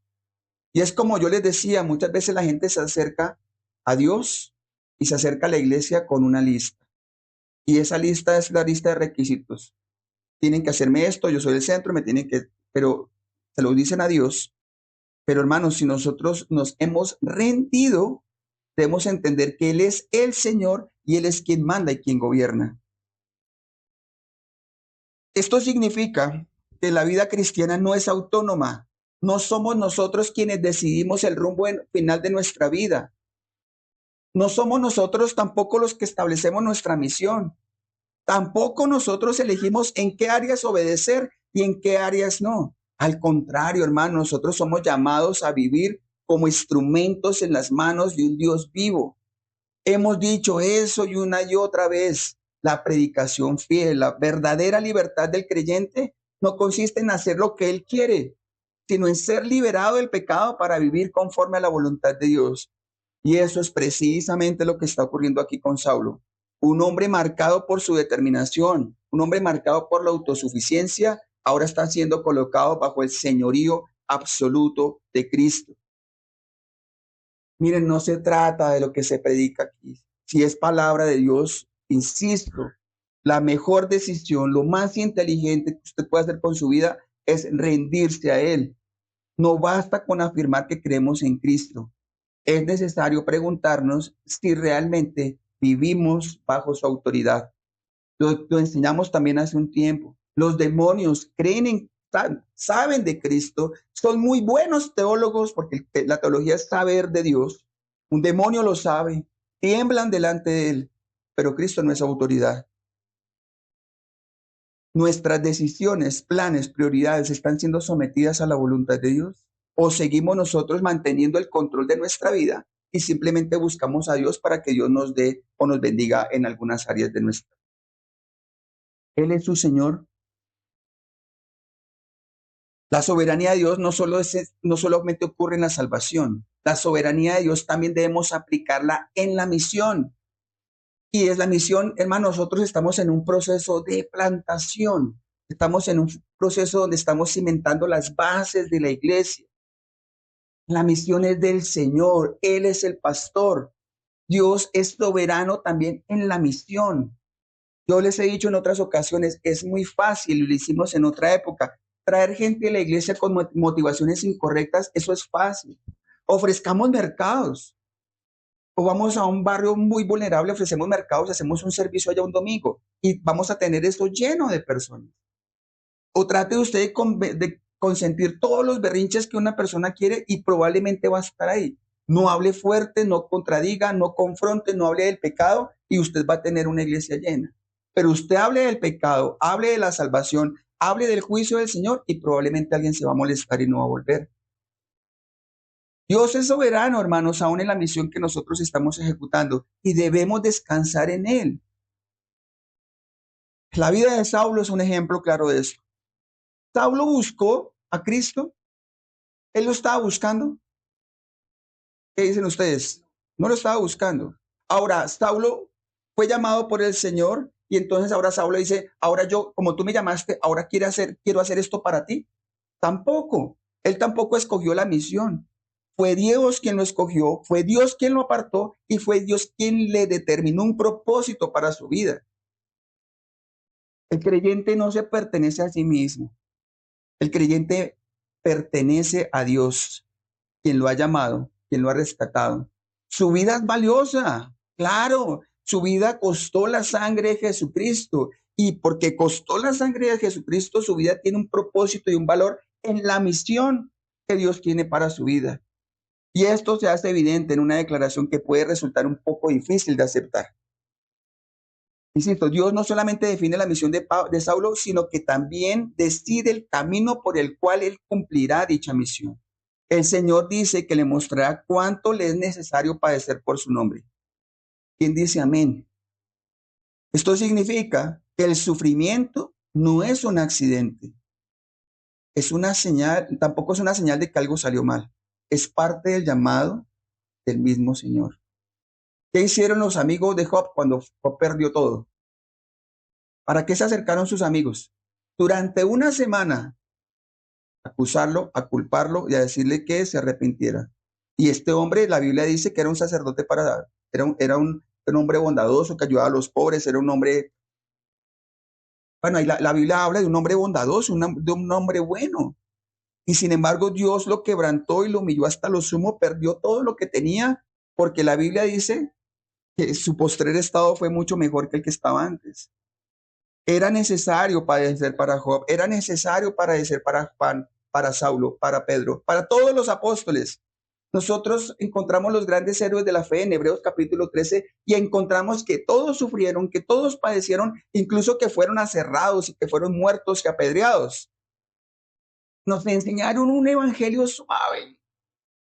Speaker 1: Y es como yo les decía, muchas veces la gente se acerca a Dios y se acerca a la iglesia con una lista. Y esa lista es la lista de requisitos. Tienen que hacerme esto, yo soy el centro, pero se lo dicen a Dios. Pero hermanos, si nosotros nos hemos rendido, debemos entender que Él es el Señor y Él es quien manda y quien gobierna. Esto significa que la vida cristiana no es autónoma. No somos nosotros quienes decidimos el rumbo final de nuestra vida. No somos nosotros tampoco los que establecemos nuestra misión. Tampoco nosotros elegimos en qué áreas obedecer y en qué áreas no. Al contrario, hermano, nosotros somos llamados a vivir como instrumentos en las manos de un Dios vivo. Hemos dicho eso y una y otra vez. La predicación fiel, la verdadera libertad del creyente no consiste en hacer lo que él quiere, sino en ser liberado del pecado para vivir conforme a la voluntad de Dios. Y eso es precisamente lo que está ocurriendo aquí con Saulo. Un hombre marcado por su determinación, un hombre marcado por la autosuficiencia, ahora está siendo colocado bajo el señorío absoluto de Cristo. Miren, no se trata de lo que se predica aquí. Si es palabra de Dios, insisto, la mejor decisión, lo más inteligente que usted puede hacer con su vida es rendirse a Él. No basta con afirmar que creemos en Cristo. Es necesario preguntarnos si realmente vivimos bajo su autoridad. Lo enseñamos también hace un tiempo. Los demonios creen saben de Cristo, son muy buenos teólogos, porque la teología es saber de Dios. Un demonio lo sabe, tiemblan delante de él, pero Cristo no es autoridad. ¿Nuestras decisiones, planes, prioridades están siendo sometidas a la voluntad de Dios? ¿O seguimos nosotros manteniendo el control de nuestra vida y simplemente buscamos a Dios para que Dios nos dé o nos bendiga en algunas áreas de nuestra vida? Él es su Señor. La soberanía de Dios no solamente ocurre en la salvación. La soberanía de Dios también debemos aplicarla en la misión. Y es la misión, hermano, nosotros estamos en un proceso de plantación. Estamos en un proceso donde estamos cimentando las bases de la iglesia. La misión es del Señor. Él es el pastor. Dios es soberano también en la misión. Yo les he dicho en otras ocasiones, es muy fácil, lo hicimos en otra época, traer gente a la iglesia con motivaciones incorrectas, eso es fácil. Ofrezcamos mercados. O vamos a un barrio muy vulnerable, ofrecemos mercados, hacemos un servicio allá un domingo y vamos a tener esto lleno de personas. O trate usted de consentir todos los berrinches que una persona quiere y probablemente va a estar ahí. No hable fuerte, no contradiga, no confronte, no hable del pecado y usted va a tener una iglesia llena. Pero usted hable del pecado, hable de la salvación, hable del juicio del Señor y probablemente alguien se va a molestar y no va a volver. Dios es soberano, hermanos, aún en la misión que nosotros estamos ejecutando y debemos descansar en Él. La vida de Saulo es un ejemplo claro de eso. Saulo buscó a Cristo. Él lo estaba buscando. ¿Qué dicen ustedes? No lo estaba buscando. Ahora, Saulo fue llamado por el Señor y entonces ahora Saulo dice, ahora yo, como tú me llamaste, ahora quiero hacer esto para ti. Tampoco. Él tampoco escogió la misión. Fue Dios quien lo escogió, fue Dios quien lo apartó y fue Dios quien le determinó un propósito para su vida. El creyente no se pertenece a sí mismo. El creyente pertenece a Dios, quien lo ha llamado, quien lo ha rescatado. Su vida es valiosa, claro. Su vida costó la sangre de Jesucristo. Y porque costó la sangre de Jesucristo, su vida tiene un propósito y un valor en la misión que Dios tiene para su vida. Y esto se hace evidente en una declaración que puede resultar un poco difícil de aceptar. Insisto, Dios no solamente define la misión de Saulo, sino que también decide el camino por el cual él cumplirá dicha misión. El Señor dice que le mostrará cuánto le es necesario padecer por su nombre. ¿Quién dice amén? Esto significa que el sufrimiento no es un accidente. Es una señal, tampoco es una señal de que algo salió mal. Es parte del llamado del mismo Señor. ¿Qué hicieron los amigos de Job cuando Job perdió todo? ¿Para qué se acercaron sus amigos? Durante una semana, a acusarlo, a culparlo y a decirle que se arrepintiera. Y este hombre, la Biblia dice que era un sacerdote era un hombre bondadoso que ayudaba a los pobres, era un hombre, bueno, ahí la Biblia habla de un hombre bondadoso, de un hombre bueno. Y sin embargo, Dios lo quebrantó y lo humilló hasta lo sumo, perdió todo lo que tenía, porque la Biblia dice que su postrer estado fue mucho mejor que el que estaba antes. Era necesario padecer para Job, era necesario padecer para Juan, para Saulo, para Pedro, para todos los apóstoles. Nosotros encontramos los grandes héroes de la fe en Hebreos capítulo 13 y encontramos que todos sufrieron, que todos padecieron, incluso que fueron aserrados y que fueron muertos y apedreados. Nos enseñaron un evangelio suave,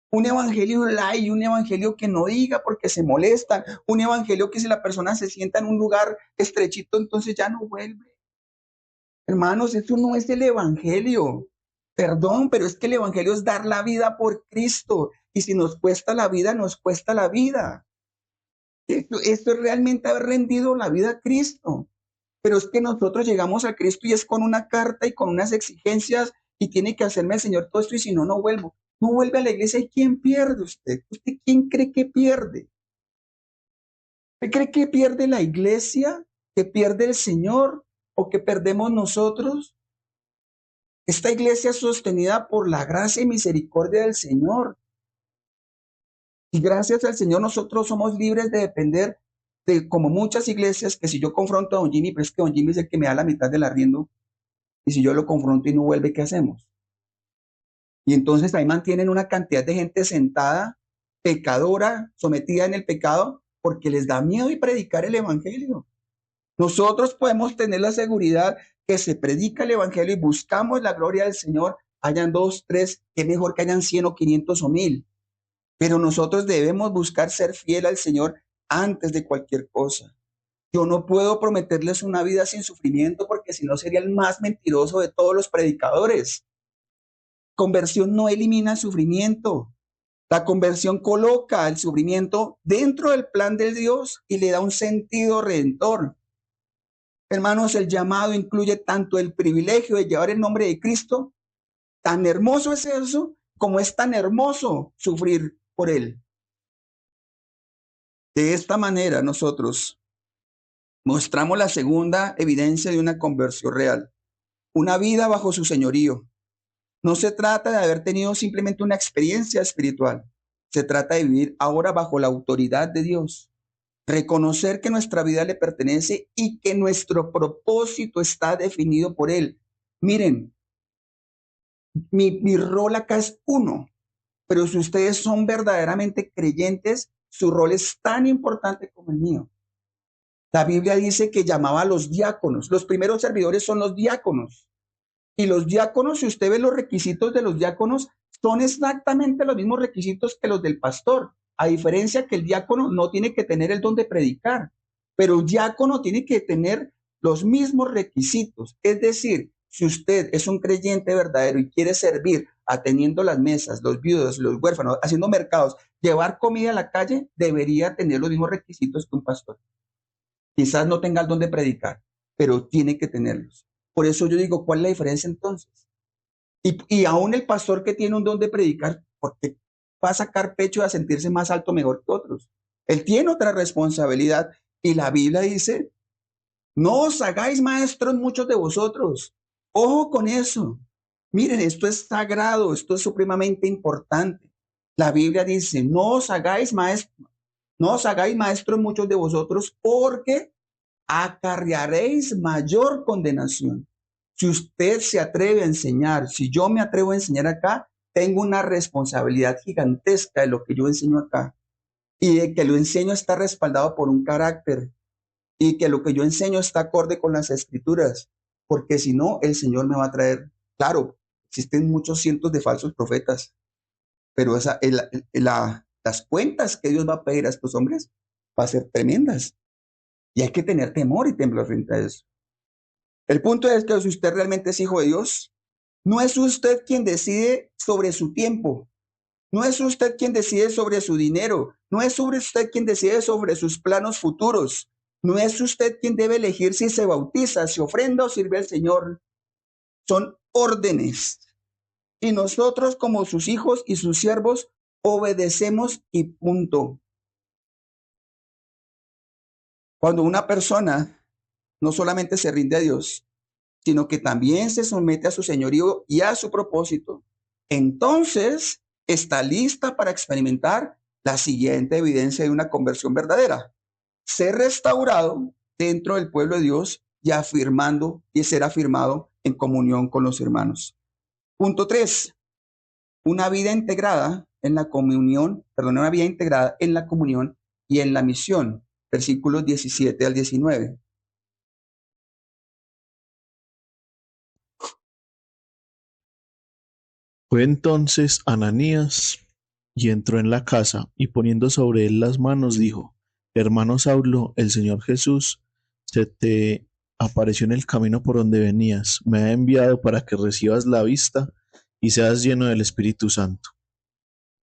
Speaker 1: un evangelio light, un evangelio que no diga porque se molestan, un evangelio que si la persona se sienta en un lugar estrechito, entonces ya no vuelve. Hermanos, eso no es el evangelio. Perdón, pero es que el evangelio es dar la vida por Cristo. Y si nos cuesta la vida, nos cuesta la vida. Esto es realmente haber rendido la vida a Cristo. Pero es que nosotros llegamos a Cristo y es con una carta y con unas exigencias y tiene que hacerme el Señor todo esto y si no, no vuelvo. No vuelve a la iglesia. ¿Y quién pierde usted? ¿Usted quién cree que pierde? ¿Usted cree que pierde la iglesia? ¿Que pierde el Señor? ¿O que perdemos nosotros? Esta iglesia es sostenida por la gracia y misericordia del Señor. Y gracias al Señor nosotros somos libres de depender de como muchas iglesias que si yo confronto a don Jimmy, pero es que don Jimmy es el que me da la mitad del arriendo. Y si yo lo confronto y no vuelve, ¿qué hacemos? Y entonces ahí mantienen una cantidad de gente sentada, pecadora, sometida en el pecado, porque les da miedo y predicar el evangelio. Nosotros podemos tener la seguridad que se predica el evangelio y buscamos la gloria del Señor. Hayan 2, 3, qué mejor que hayan 100 o 500 o 1000. Pero nosotros debemos buscar ser fiel al Señor antes de cualquier cosa. Yo no puedo prometerles una vida sin sufrimiento porque si no sería el más mentiroso de todos los predicadores. Conversión no elimina el sufrimiento. La conversión coloca el sufrimiento dentro del plan de Dios y le da un sentido redentor. Hermanos, el llamado incluye tanto el privilegio de llevar el nombre de Cristo, tan hermoso es eso, como es tan hermoso sufrir por él. De esta manera nosotros mostramos la segunda evidencia de una conversión real, una vida bajo su señorío. No se trata de haber tenido simplemente una experiencia espiritual, se trata de vivir ahora bajo la autoridad de Dios, reconocer que nuestra vida le pertenece y que nuestro propósito está definido por Él. Miren, mi rol acá es uno, pero si ustedes son verdaderamente creyentes, su rol es tan importante como el mío. La Biblia dice que llamaba a los diáconos. Los primeros servidores son los diáconos. Y los diáconos, si usted ve los requisitos de los diáconos, son exactamente los mismos requisitos que los del pastor. A diferencia que el diácono no tiene que tener el don de predicar, pero el diácono tiene que tener los mismos requisitos. Es decir, si usted es un creyente verdadero y quiere servir atendiendo las mesas, los viudos, los huérfanos, haciendo mercados, llevar comida a la calle, debería tener los mismos requisitos que un pastor. Quizás no tenga el don de predicar, pero tiene que tenerlos. Por eso yo digo, ¿cuál es la diferencia entonces? Y aún el pastor que tiene un don de predicar, ¿por qué va a sacar pecho a sentirse más alto mejor que otros? Él tiene otra responsabilidad y la Biblia dice, no os hagáis maestros muchos de vosotros. Ojo con eso. Miren, esto es sagrado, esto es supremamente importante. La Biblia dice, no os hagáis maestros muchos de vosotros porque acarrearéis mayor condenación. Si usted se atreve a enseñar, si yo me atrevo a enseñar acá, tengo una responsabilidad gigantesca de lo que yo enseño acá. Y de que lo enseño está respaldado por un carácter. Y que lo que yo enseño está acorde con las escrituras. Porque si no, el Señor me va a traer. Claro, existen muchos cientos de falsos profetas. Pero las cuentas que Dios va a pedir a estos hombres va a ser tremendas. Y hay que tener temor y temblor frente a eso. El punto es que si usted realmente es hijo de Dios, no es usted quien decide sobre su tiempo, no es usted quien decide sobre su dinero, no es usted quien decide sobre sus planos futuros, no es usted quien debe elegir si se bautiza, si ofrenda o sirve al Señor. Son órdenes. Y nosotros como sus hijos y sus siervos obedecemos y punto. Cuando una persona no solamente se rinde a Dios, sino que también se somete a su señorío y a su propósito, entonces está lista para experimentar la siguiente evidencia de una conversión verdadera: ser restaurado dentro del pueblo de Dios y ser afirmado en comunión con los hermanos. Punto 3. Una vida integrada en la comunión y en la misión. Versículos 17 al 19.
Speaker 5: Fue entonces Ananías y entró en la casa, y poniendo sobre él las manos, dijo: Hermano Saulo, el Señor Jesús se te apareció en el camino por donde venías. Me ha enviado para que recibas la vista y seas lleno del Espíritu Santo.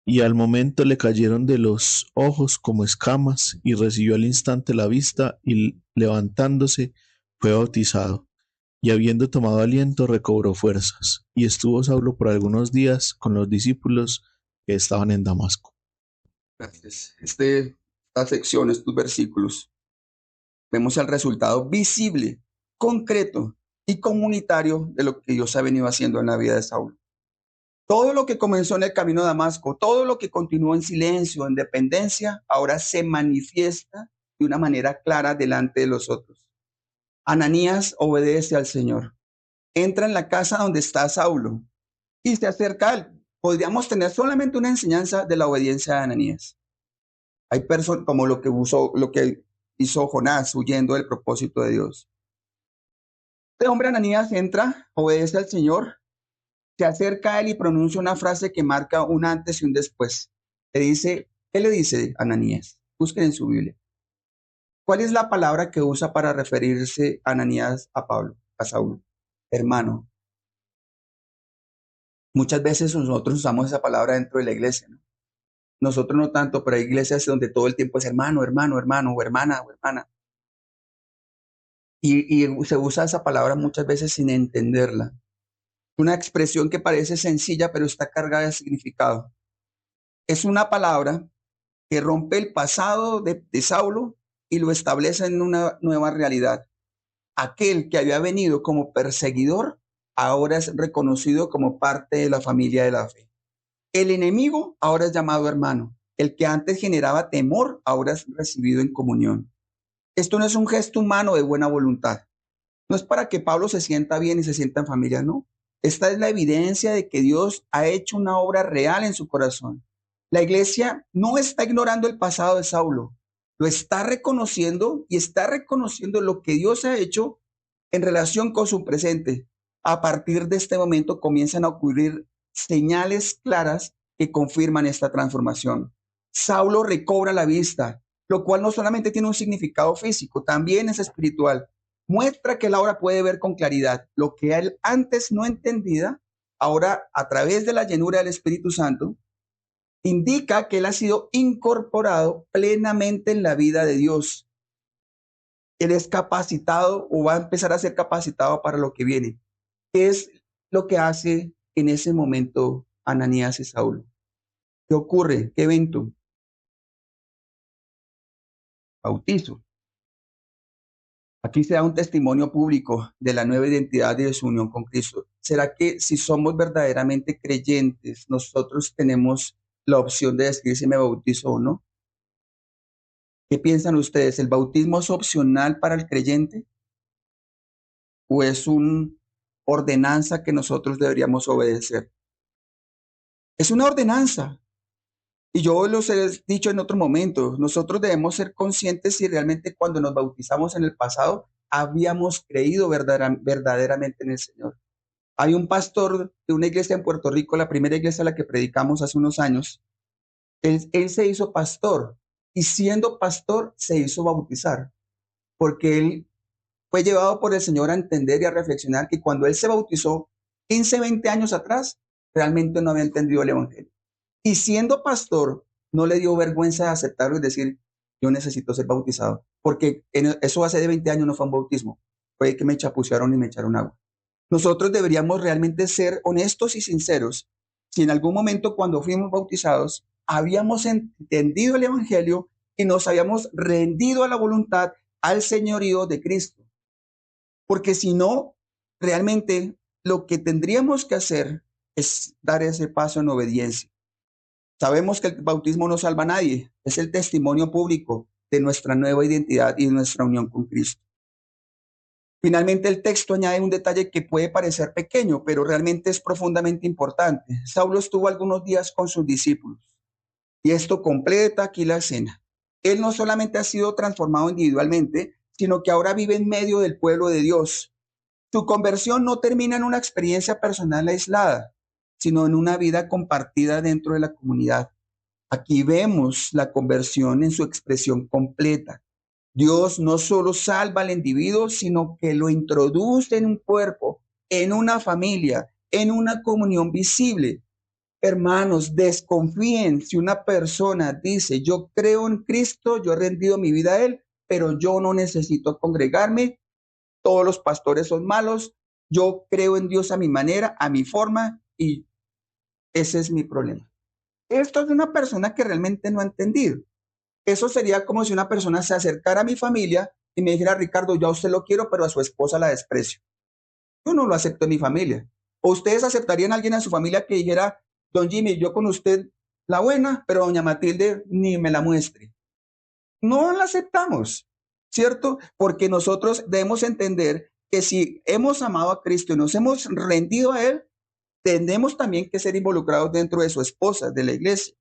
Speaker 5: Y al momento le cayeron de los ojos como escamas, y recibió al instante la vista, y levantándose fue bautizado. Y habiendo tomado aliento, recobró fuerzas. Y estuvo Saulo por algunos días con los discípulos que estaban en Damasco.
Speaker 1: Gracias. Esta sección, estos versículos, vemos el resultado visible, concreto y comunitario de lo que Dios ha venido haciendo en la vida de Saulo. Todo lo que comenzó en el camino de Damasco, todo lo que continuó en silencio, en dependencia, ahora se manifiesta de una manera clara delante de los otros. Ananías obedece al Señor. entra en la casa donde está Saulo y se acerca a él. Podríamos tener solamente una enseñanza de la obediencia de Ananías. Hay personas como lo que hizo Jonás huyendo del propósito de Dios. Este hombre Ananías entra, obedece al Señor, se acerca a él y pronuncia una frase que marca un antes y un después. ¿Qué le dice Ananías? Busquen en su Biblia. ¿Cuál es la palabra que usa para referirse Ananías a Saulo? Hermano. Muchas veces nosotros usamos esa palabra dentro de la iglesia, ¿no? Nosotros no tanto, pero hay iglesias donde todo el tiempo es hermano, hermano, hermano, o hermana, o hermana. Y se usa esa palabra muchas veces sin entenderla. Una expresión que parece sencilla, pero está cargada de significado. Es una palabra que rompe el pasado de Saulo y lo establece en una nueva realidad. Aquel que había venido como perseguidor, ahora es reconocido como parte de la familia de la fe. El enemigo ahora es llamado hermano. El que antes generaba temor, ahora es recibido en comunión. Esto no es un gesto humano de buena voluntad. No es para que Pablo se sienta bien y se sienta en familia, no. Esta es la evidencia de que Dios ha hecho una obra real en su corazón. La iglesia no está ignorando el pasado de Saulo, lo está reconociendo y está reconociendo lo que Dios ha hecho en relación con su presente. A partir de este momento comienzan a ocurrir señales claras que confirman esta transformación. Saulo recobra la vista, lo cual no solamente tiene un significado físico, también es espiritual. Muestra que él ahora puede ver con claridad lo que él antes no entendía, ahora a través de la llenura del Espíritu Santo, indica que él ha sido incorporado plenamente en la vida de Dios. Él es capacitado o va a empezar a ser capacitado para lo que viene. ¿Qué es lo que hace en ese momento Ananías y Saulo? ¿Qué ocurre? ¿Qué evento? Bautizo. Aquí se da un testimonio público de la nueva identidad y de su unión con Cristo. ¿Será que si somos verdaderamente creyentes, nosotros tenemos la opción de decidir si me bautizo o no? ¿Qué piensan ustedes? ¿El bautismo es opcional para el creyente? ¿O es una ordenanza que nosotros deberíamos obedecer? Es una ordenanza. Y yo los he dicho en otro momento, nosotros debemos ser conscientes si realmente cuando nos bautizamos en el pasado habíamos creído verdaderamente en el Señor. Hay un pastor de una iglesia en Puerto Rico, la primera iglesia a la que predicamos hace unos años. Él se hizo pastor y siendo pastor se hizo bautizar, porque él fue llevado por el Señor a entender y a reflexionar que cuando él se bautizó 15, 20 años atrás, realmente no había entendido el Evangelio. Y siendo pastor, no le dio vergüenza de aceptarlo y decir, yo necesito ser bautizado, porque eso hace de 20 años no fue un bautismo, fue que me chapucearon y me echaron agua. Nosotros deberíamos realmente ser honestos y sinceros. Si en algún momento cuando fuimos bautizados habíamos entendido el Evangelio y nos habíamos rendido a la voluntad, al señorío de Cristo. Porque si no, realmente lo que tendríamos que hacer es dar ese paso en obediencia. Sabemos que el bautismo no salva a nadie, es el testimonio público de nuestra nueva identidad y de nuestra unión con Cristo. Finalmente, el texto añade un detalle que puede parecer pequeño, pero realmente es profundamente importante. Saulo estuvo algunos días con sus discípulos y esto completa aquí la escena. Él no solamente ha sido transformado individualmente, sino que ahora vive en medio del pueblo de Dios. Su conversión no termina en una experiencia personal aislada, sino en una vida compartida dentro de la comunidad. Aquí vemos la conversión en su expresión completa. Dios no solo salva al individuo, sino que lo introduce en un cuerpo, en una familia, en una comunión visible. Hermanos, desconfíen si una persona dice, yo creo en Cristo, yo he rendido mi vida a Él, pero yo no necesito congregarme, todos los pastores son malos, yo creo en Dios a mi manera, a mi forma, y ese es mi problema. Esto es una persona que realmente no ha entendido. Eso sería como si una persona se acercara a mi familia y me dijera, Ricardo, yo a usted lo quiero, pero a su esposa la desprecio. Yo no lo acepto en mi familia. ¿O ustedes aceptarían a alguien en su familia que dijera, don Jimmy, yo con usted la buena, pero doña Matilde ni me la muestre? No la aceptamos, ¿cierto? Porque nosotros debemos entender que si hemos amado a Cristo y nos hemos rendido a Él, tenemos también que ser involucrados dentro de su esposa, de la iglesia.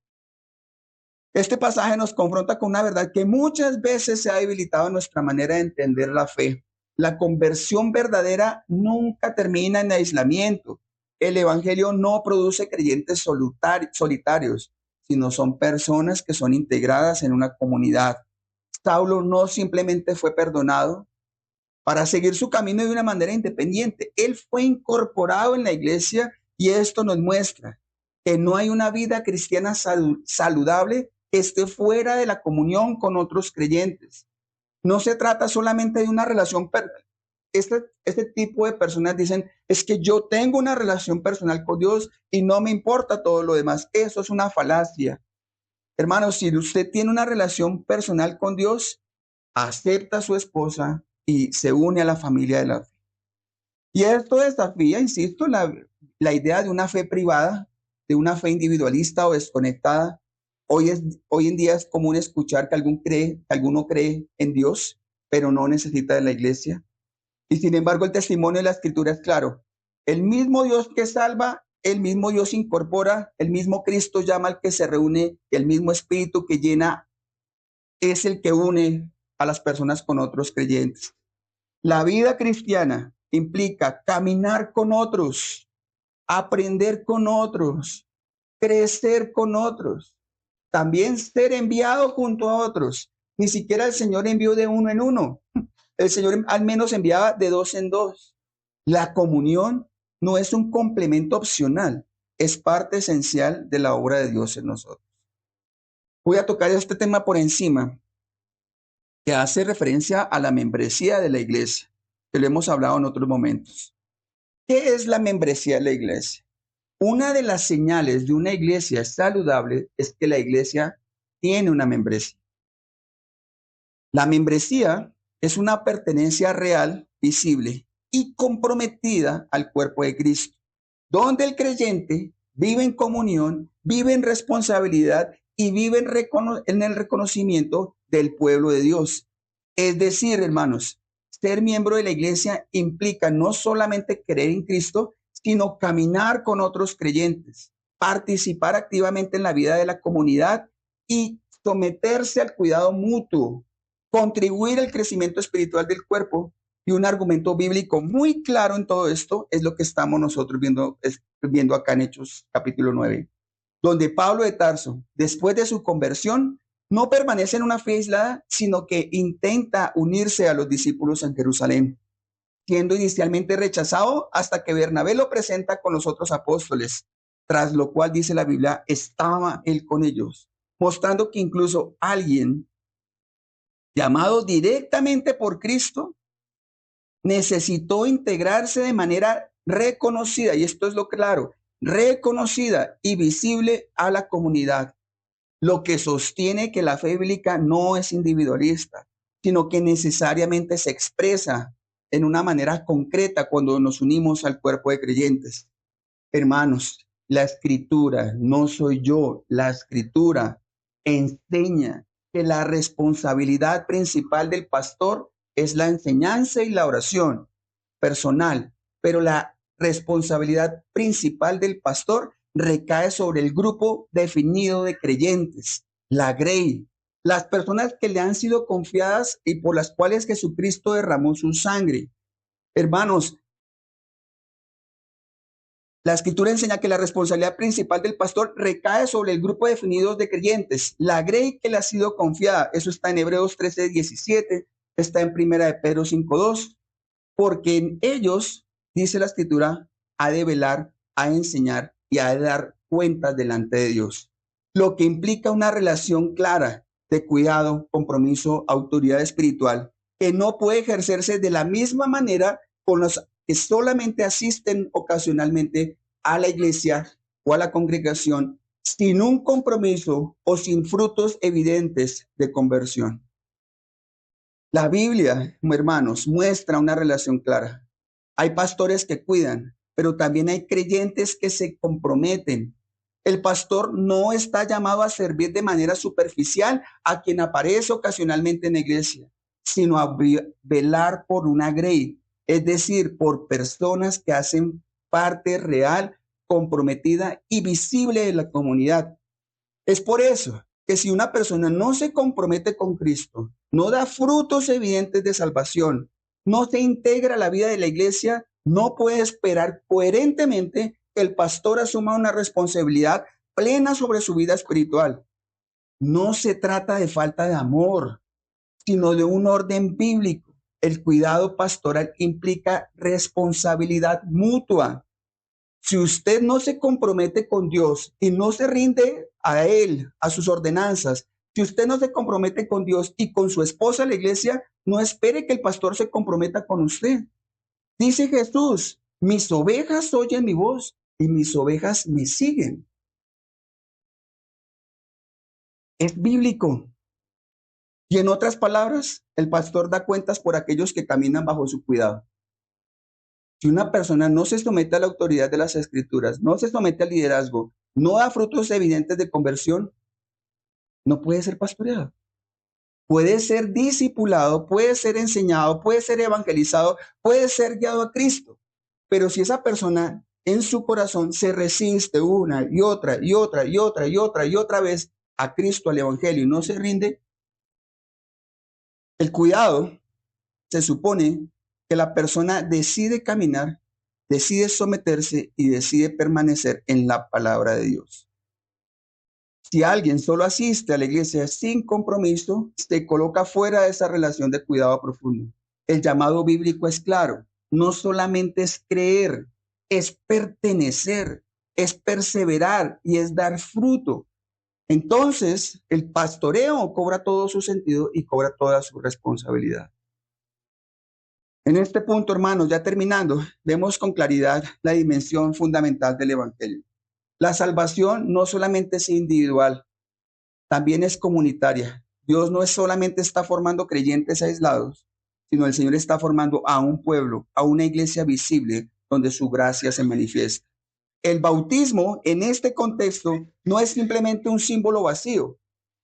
Speaker 1: Este pasaje nos confronta con una verdad que muchas veces se ha debilitado en nuestra manera de entender la fe. La conversión verdadera nunca termina en aislamiento. El evangelio no produce creyentes solitarios, sino son personas que son integradas en una comunidad. Saulo no simplemente fue perdonado para seguir su camino de una manera independiente. Él fue incorporado en la iglesia y esto nos muestra que no hay una vida cristiana saludable que esté fuera de la comunión con otros creyentes. No se trata solamente de una relación personal. Este tipo de personas dicen, es que yo tengo una relación personal con Dios y no me importa todo lo demás. Eso es una falacia. Hermanos, si usted tiene una relación personal con Dios, acepta a su esposa y se une a la familia de la fe. Y esto desafía, insisto, la idea de una fe privada, de una fe individualista o desconectada. Hoy en día es común escuchar que alguno cree en Dios, pero no necesita de la iglesia. Y sin embargo, el testimonio de la Escritura es claro. El mismo Dios que salva, el mismo Dios incorpora, el mismo Cristo llama al que se reúne, el mismo Espíritu que llena es el que une a las personas con otros creyentes. La vida cristiana implica caminar con otros, aprender con otros, crecer con otros, también ser enviado junto a otros. Ni siquiera el Señor envió de uno en uno. El Señor al menos enviaba de dos en dos. La comunión no es un complemento opcional, es parte esencial de la obra de Dios en nosotros. Voy a tocar este tema por encima, que hace referencia a la membresía de la iglesia, que lo hemos hablado en otros momentos. ¿Qué es la membresía de la iglesia? Una de las señales de una iglesia saludable es que la iglesia tiene una membresía. La membresía es una pertenencia real, visible y comprometida al cuerpo de Cristo, donde el creyente vive en comunión, vive en responsabilidad y vive en el reconocimiento del pueblo de Dios. Es decir, hermanos, ser miembro de la iglesia implica no solamente creer en Cristo, sino caminar con otros creyentes, participar activamente en la vida de la comunidad y someterse al cuidado mutuo, contribuir al crecimiento espiritual del cuerpo. Y un argumento bíblico muy claro en todo esto es lo que estamos nosotros viendo acá en Hechos capítulo 9, donde Pablo de Tarso, después de su conversión, no permanece en una fe aislada, sino que intenta unirse a los discípulos en Jerusalén, siendo inicialmente rechazado hasta que Bernabé lo presenta con los otros apóstoles, tras lo cual dice la Biblia, estaba él con ellos, mostrando que incluso alguien llamado directamente por Cristo necesitó integrarse de manera reconocida, y esto es lo claro, reconocida y visible a la comunidad, lo que sostiene que la fe bíblica no es individualista, sino que necesariamente se expresa en una manera concreta cuando nos unimos al cuerpo de creyentes. Hermanos, la Escritura, no soy yo, la Escritura enseña que la responsabilidad principal del pastor es la enseñanza y la oración personal, pero la responsabilidad principal del pastor recae sobre el grupo definido de creyentes, la grey, las personas que le han sido confiadas y por las cuales Jesucristo derramó su sangre. Hermanos, la Escritura enseña que la responsabilidad principal del pastor recae sobre el grupo definido de creyentes, la grey que le ha sido confiada. Eso está en Hebreos 13:17, está en 1 de Pedro 5:2, porque en ellos, dice la Escritura, ha de velar, ha de enseñar y ha de dar cuentas delante de Dios, lo que implica una relación clara de cuidado, compromiso, autoridad espiritual, que no puede ejercerse de la misma manera con los que solamente asisten ocasionalmente a la iglesia o a la congregación sin un compromiso o sin frutos evidentes de conversión. La Biblia, hermanos, muestra una relación clara. Hay pastores que cuidan, pero también hay creyentes que se comprometen. El pastor no está llamado a servir de manera superficial a quien aparece ocasionalmente en la iglesia, sino a velar por una grey, es decir, por personas que hacen parte real, comprometida y visible de la comunidad. Es por eso que si una persona no se compromete con Cristo, no da frutos evidentes de salvación, no se integra a la vida de la iglesia, no puede esperar coherentemente que el pastor asuma una responsabilidad plena sobre su vida espiritual. No se trata de falta de amor, sino de un orden bíblico. El cuidado pastoral implica responsabilidad mutua. Si usted no se compromete con Dios y no se rinde a Él, a sus ordenanzas, si usted no se compromete con Dios y con su esposa, la iglesia, no espere que el pastor se comprometa con usted. Dice Jesús, mis ovejas oyen mi voz y mis ovejas me siguen. Es bíblico. Y en otras palabras, el pastor da cuentas por aquellos que caminan bajo su cuidado. Si una persona no se somete a la autoridad de las escrituras, no se somete al liderazgo, no da frutos evidentes de conversión, no puede ser pastoreado. Puede ser discipulado, puede ser enseñado, puede ser evangelizado, puede ser guiado a Cristo. Pero si esa persona en su corazón se resiste una y otra y otra y otra y otra y otra vez a Cristo, al evangelio, y no se rinde, el cuidado se supone que la persona decide caminar, decide someterse y decide permanecer en la palabra de Dios. Si alguien solo asiste a la iglesia sin compromiso, se coloca fuera de esa relación de cuidado profundo. El llamado bíblico es claro. No solamente es creer, es pertenecer, es perseverar y es dar fruto. Entonces, el pastoreo cobra todo su sentido y cobra toda su responsabilidad. En este punto, hermanos, ya terminando, vemos con claridad la dimensión fundamental del evangelio. La salvación no solamente es individual, también es comunitaria. Dios no es solamente está formando creyentes aislados, sino el Señor está formando a un pueblo, a una iglesia visible donde su gracia se manifiesta. El bautismo en este contexto no es simplemente un símbolo vacío,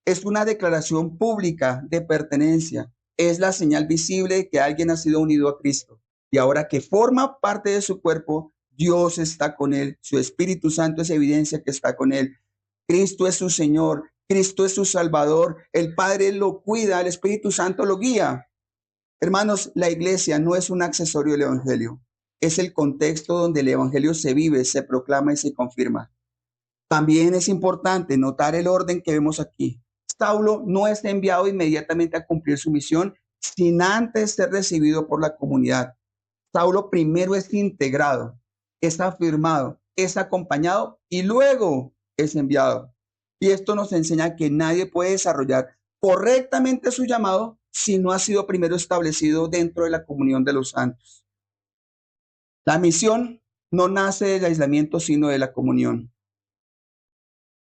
Speaker 1: es una declaración pública de pertenencia, es la señal visible de que alguien ha sido unido a Cristo. Y ahora que forma parte de su cuerpo, Dios está con él, su Espíritu Santo es evidencia que está con él. Cristo es su Señor, Cristo es su Salvador, el Padre lo cuida, el Espíritu Santo lo guía. Hermanos, la iglesia no es un accesorio del Evangelio, es el contexto donde el Evangelio se vive, se proclama y se confirma. También es importante notar el orden que vemos aquí. Saulo no es enviado inmediatamente a cumplir su misión sin antes ser recibido por la comunidad. Saulo primero es integrado, es afirmado, es acompañado y luego es enviado. Y esto nos enseña que nadie puede desarrollar correctamente su llamado si no ha sido primero establecido dentro de la comunión de los santos. La misión no nace del aislamiento, sino de la comunión.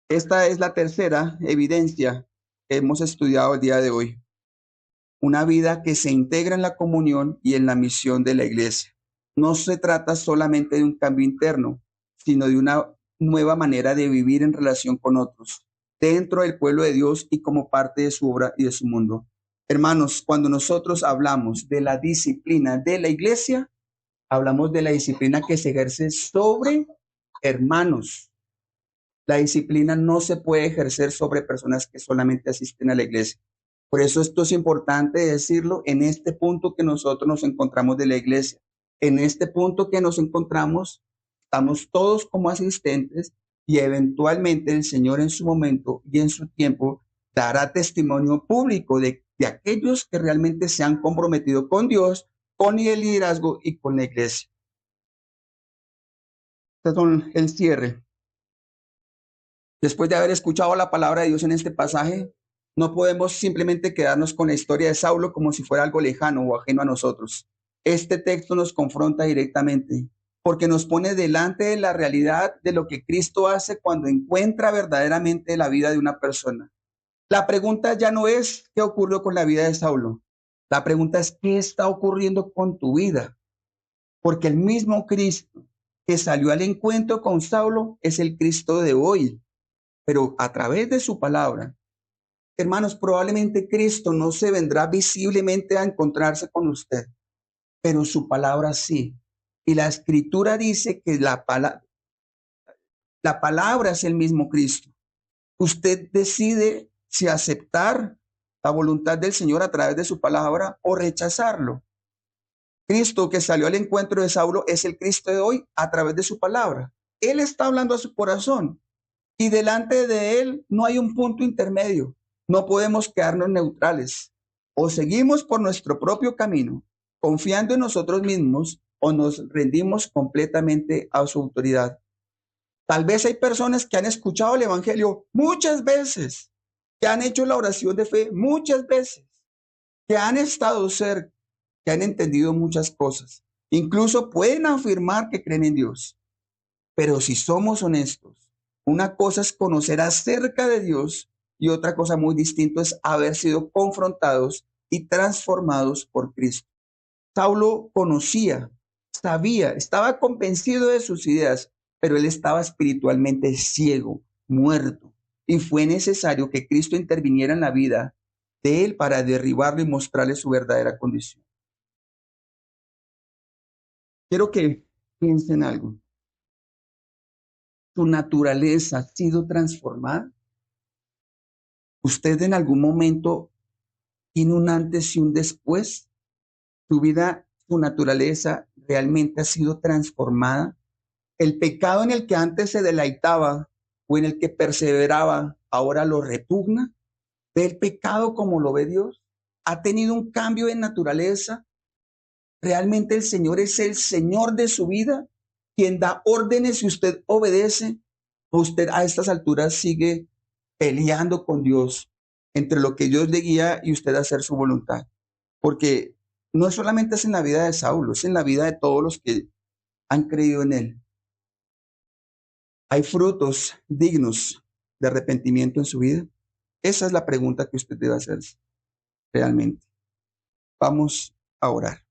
Speaker 1: Esta es la tercera evidencia que hemos estudiado el día de hoy. Una vida que se integra en la comunión y en la misión de la iglesia. No se trata solamente de un cambio interno, sino de una nueva manera de vivir en relación con otros, dentro del pueblo de Dios y como parte de su obra y de su mundo. Hermanos, cuando nosotros hablamos de la disciplina de la iglesia, hablamos de la disciplina que se ejerce sobre hermanos. La disciplina no se puede ejercer sobre personas que solamente asisten a la iglesia. Por eso esto es importante decirlo en este punto que nosotros nos encontramos de la iglesia. En este punto que nos encontramos, estamos todos como asistentes y eventualmente el Señor en su momento y en su tiempo dará testimonio público de aquellos que realmente se han comprometido con Dios, con el liderazgo y con la iglesia. Este es el cierre. Después de haber escuchado la palabra de Dios en este pasaje, no podemos simplemente quedarnos con la historia de Saulo como si fuera algo lejano o ajeno a nosotros. Este texto nos confronta directamente porque nos pone delante de la realidad de lo que Cristo hace cuando encuentra verdaderamente la vida de una persona. La pregunta ya no es qué ocurrió con la vida de Saulo. La pregunta es qué está ocurriendo con tu vida. Porque el mismo Cristo que salió al encuentro con Saulo es el Cristo de hoy. Pero a través de su palabra, hermanos, probablemente Cristo no se vendrá visiblemente a encontrarse con usted, pero su palabra sí. Y la escritura dice que la palabra es el mismo Cristo. Usted decide si aceptar la voluntad del Señor a través de su palabra o rechazarlo. Cristo que salió al encuentro de Saulo es el Cristo de hoy a través de su palabra. Él está hablando a su corazón y delante de él no hay un punto intermedio. No podemos quedarnos neutrales. O seguimos por nuestro propio camino, confiando en nosotros mismos, o nos rendimos completamente a su autoridad. Tal vez hay personas que han escuchado el Evangelio muchas veces, que han hecho la oración de fe muchas veces, que han estado cerca, que han entendido muchas cosas. Incluso pueden afirmar que creen en Dios. Pero si somos honestos, una cosa es conocer acerca de Dios y otra cosa muy distinta es haber sido confrontados y transformados por Cristo. Saulo conocía, sabía, estaba convencido de sus ideas, pero él estaba espiritualmente ciego, muerto, y fue necesario que Cristo interviniera en la vida de él para derribarlo y mostrarle su verdadera condición. Quiero que piensen algo. ¿Su naturaleza ha sido transformada? ¿Usted en algún momento tiene un antes y un después? ¿Su vida, su naturaleza realmente ha sido transformada? ¿El pecado en el que antes se deleitaba o en el que perseveraba ahora lo repugna? ¿Ve el pecado como lo ve Dios? ¿Ha tenido un cambio en naturaleza? ¿Realmente el Señor es el Señor de su vida? Quien da órdenes y usted obedece, o usted a estas alturas sigue peleando con Dios entre lo que Dios le guía y usted hacer su voluntad. Porque no solamente es en la vida de Saulo, es en la vida de todos los que han creído en él. ¿Hay frutos dignos de arrepentimiento en su vida? Esa es la pregunta que usted debe hacerse realmente. Vamos a orar.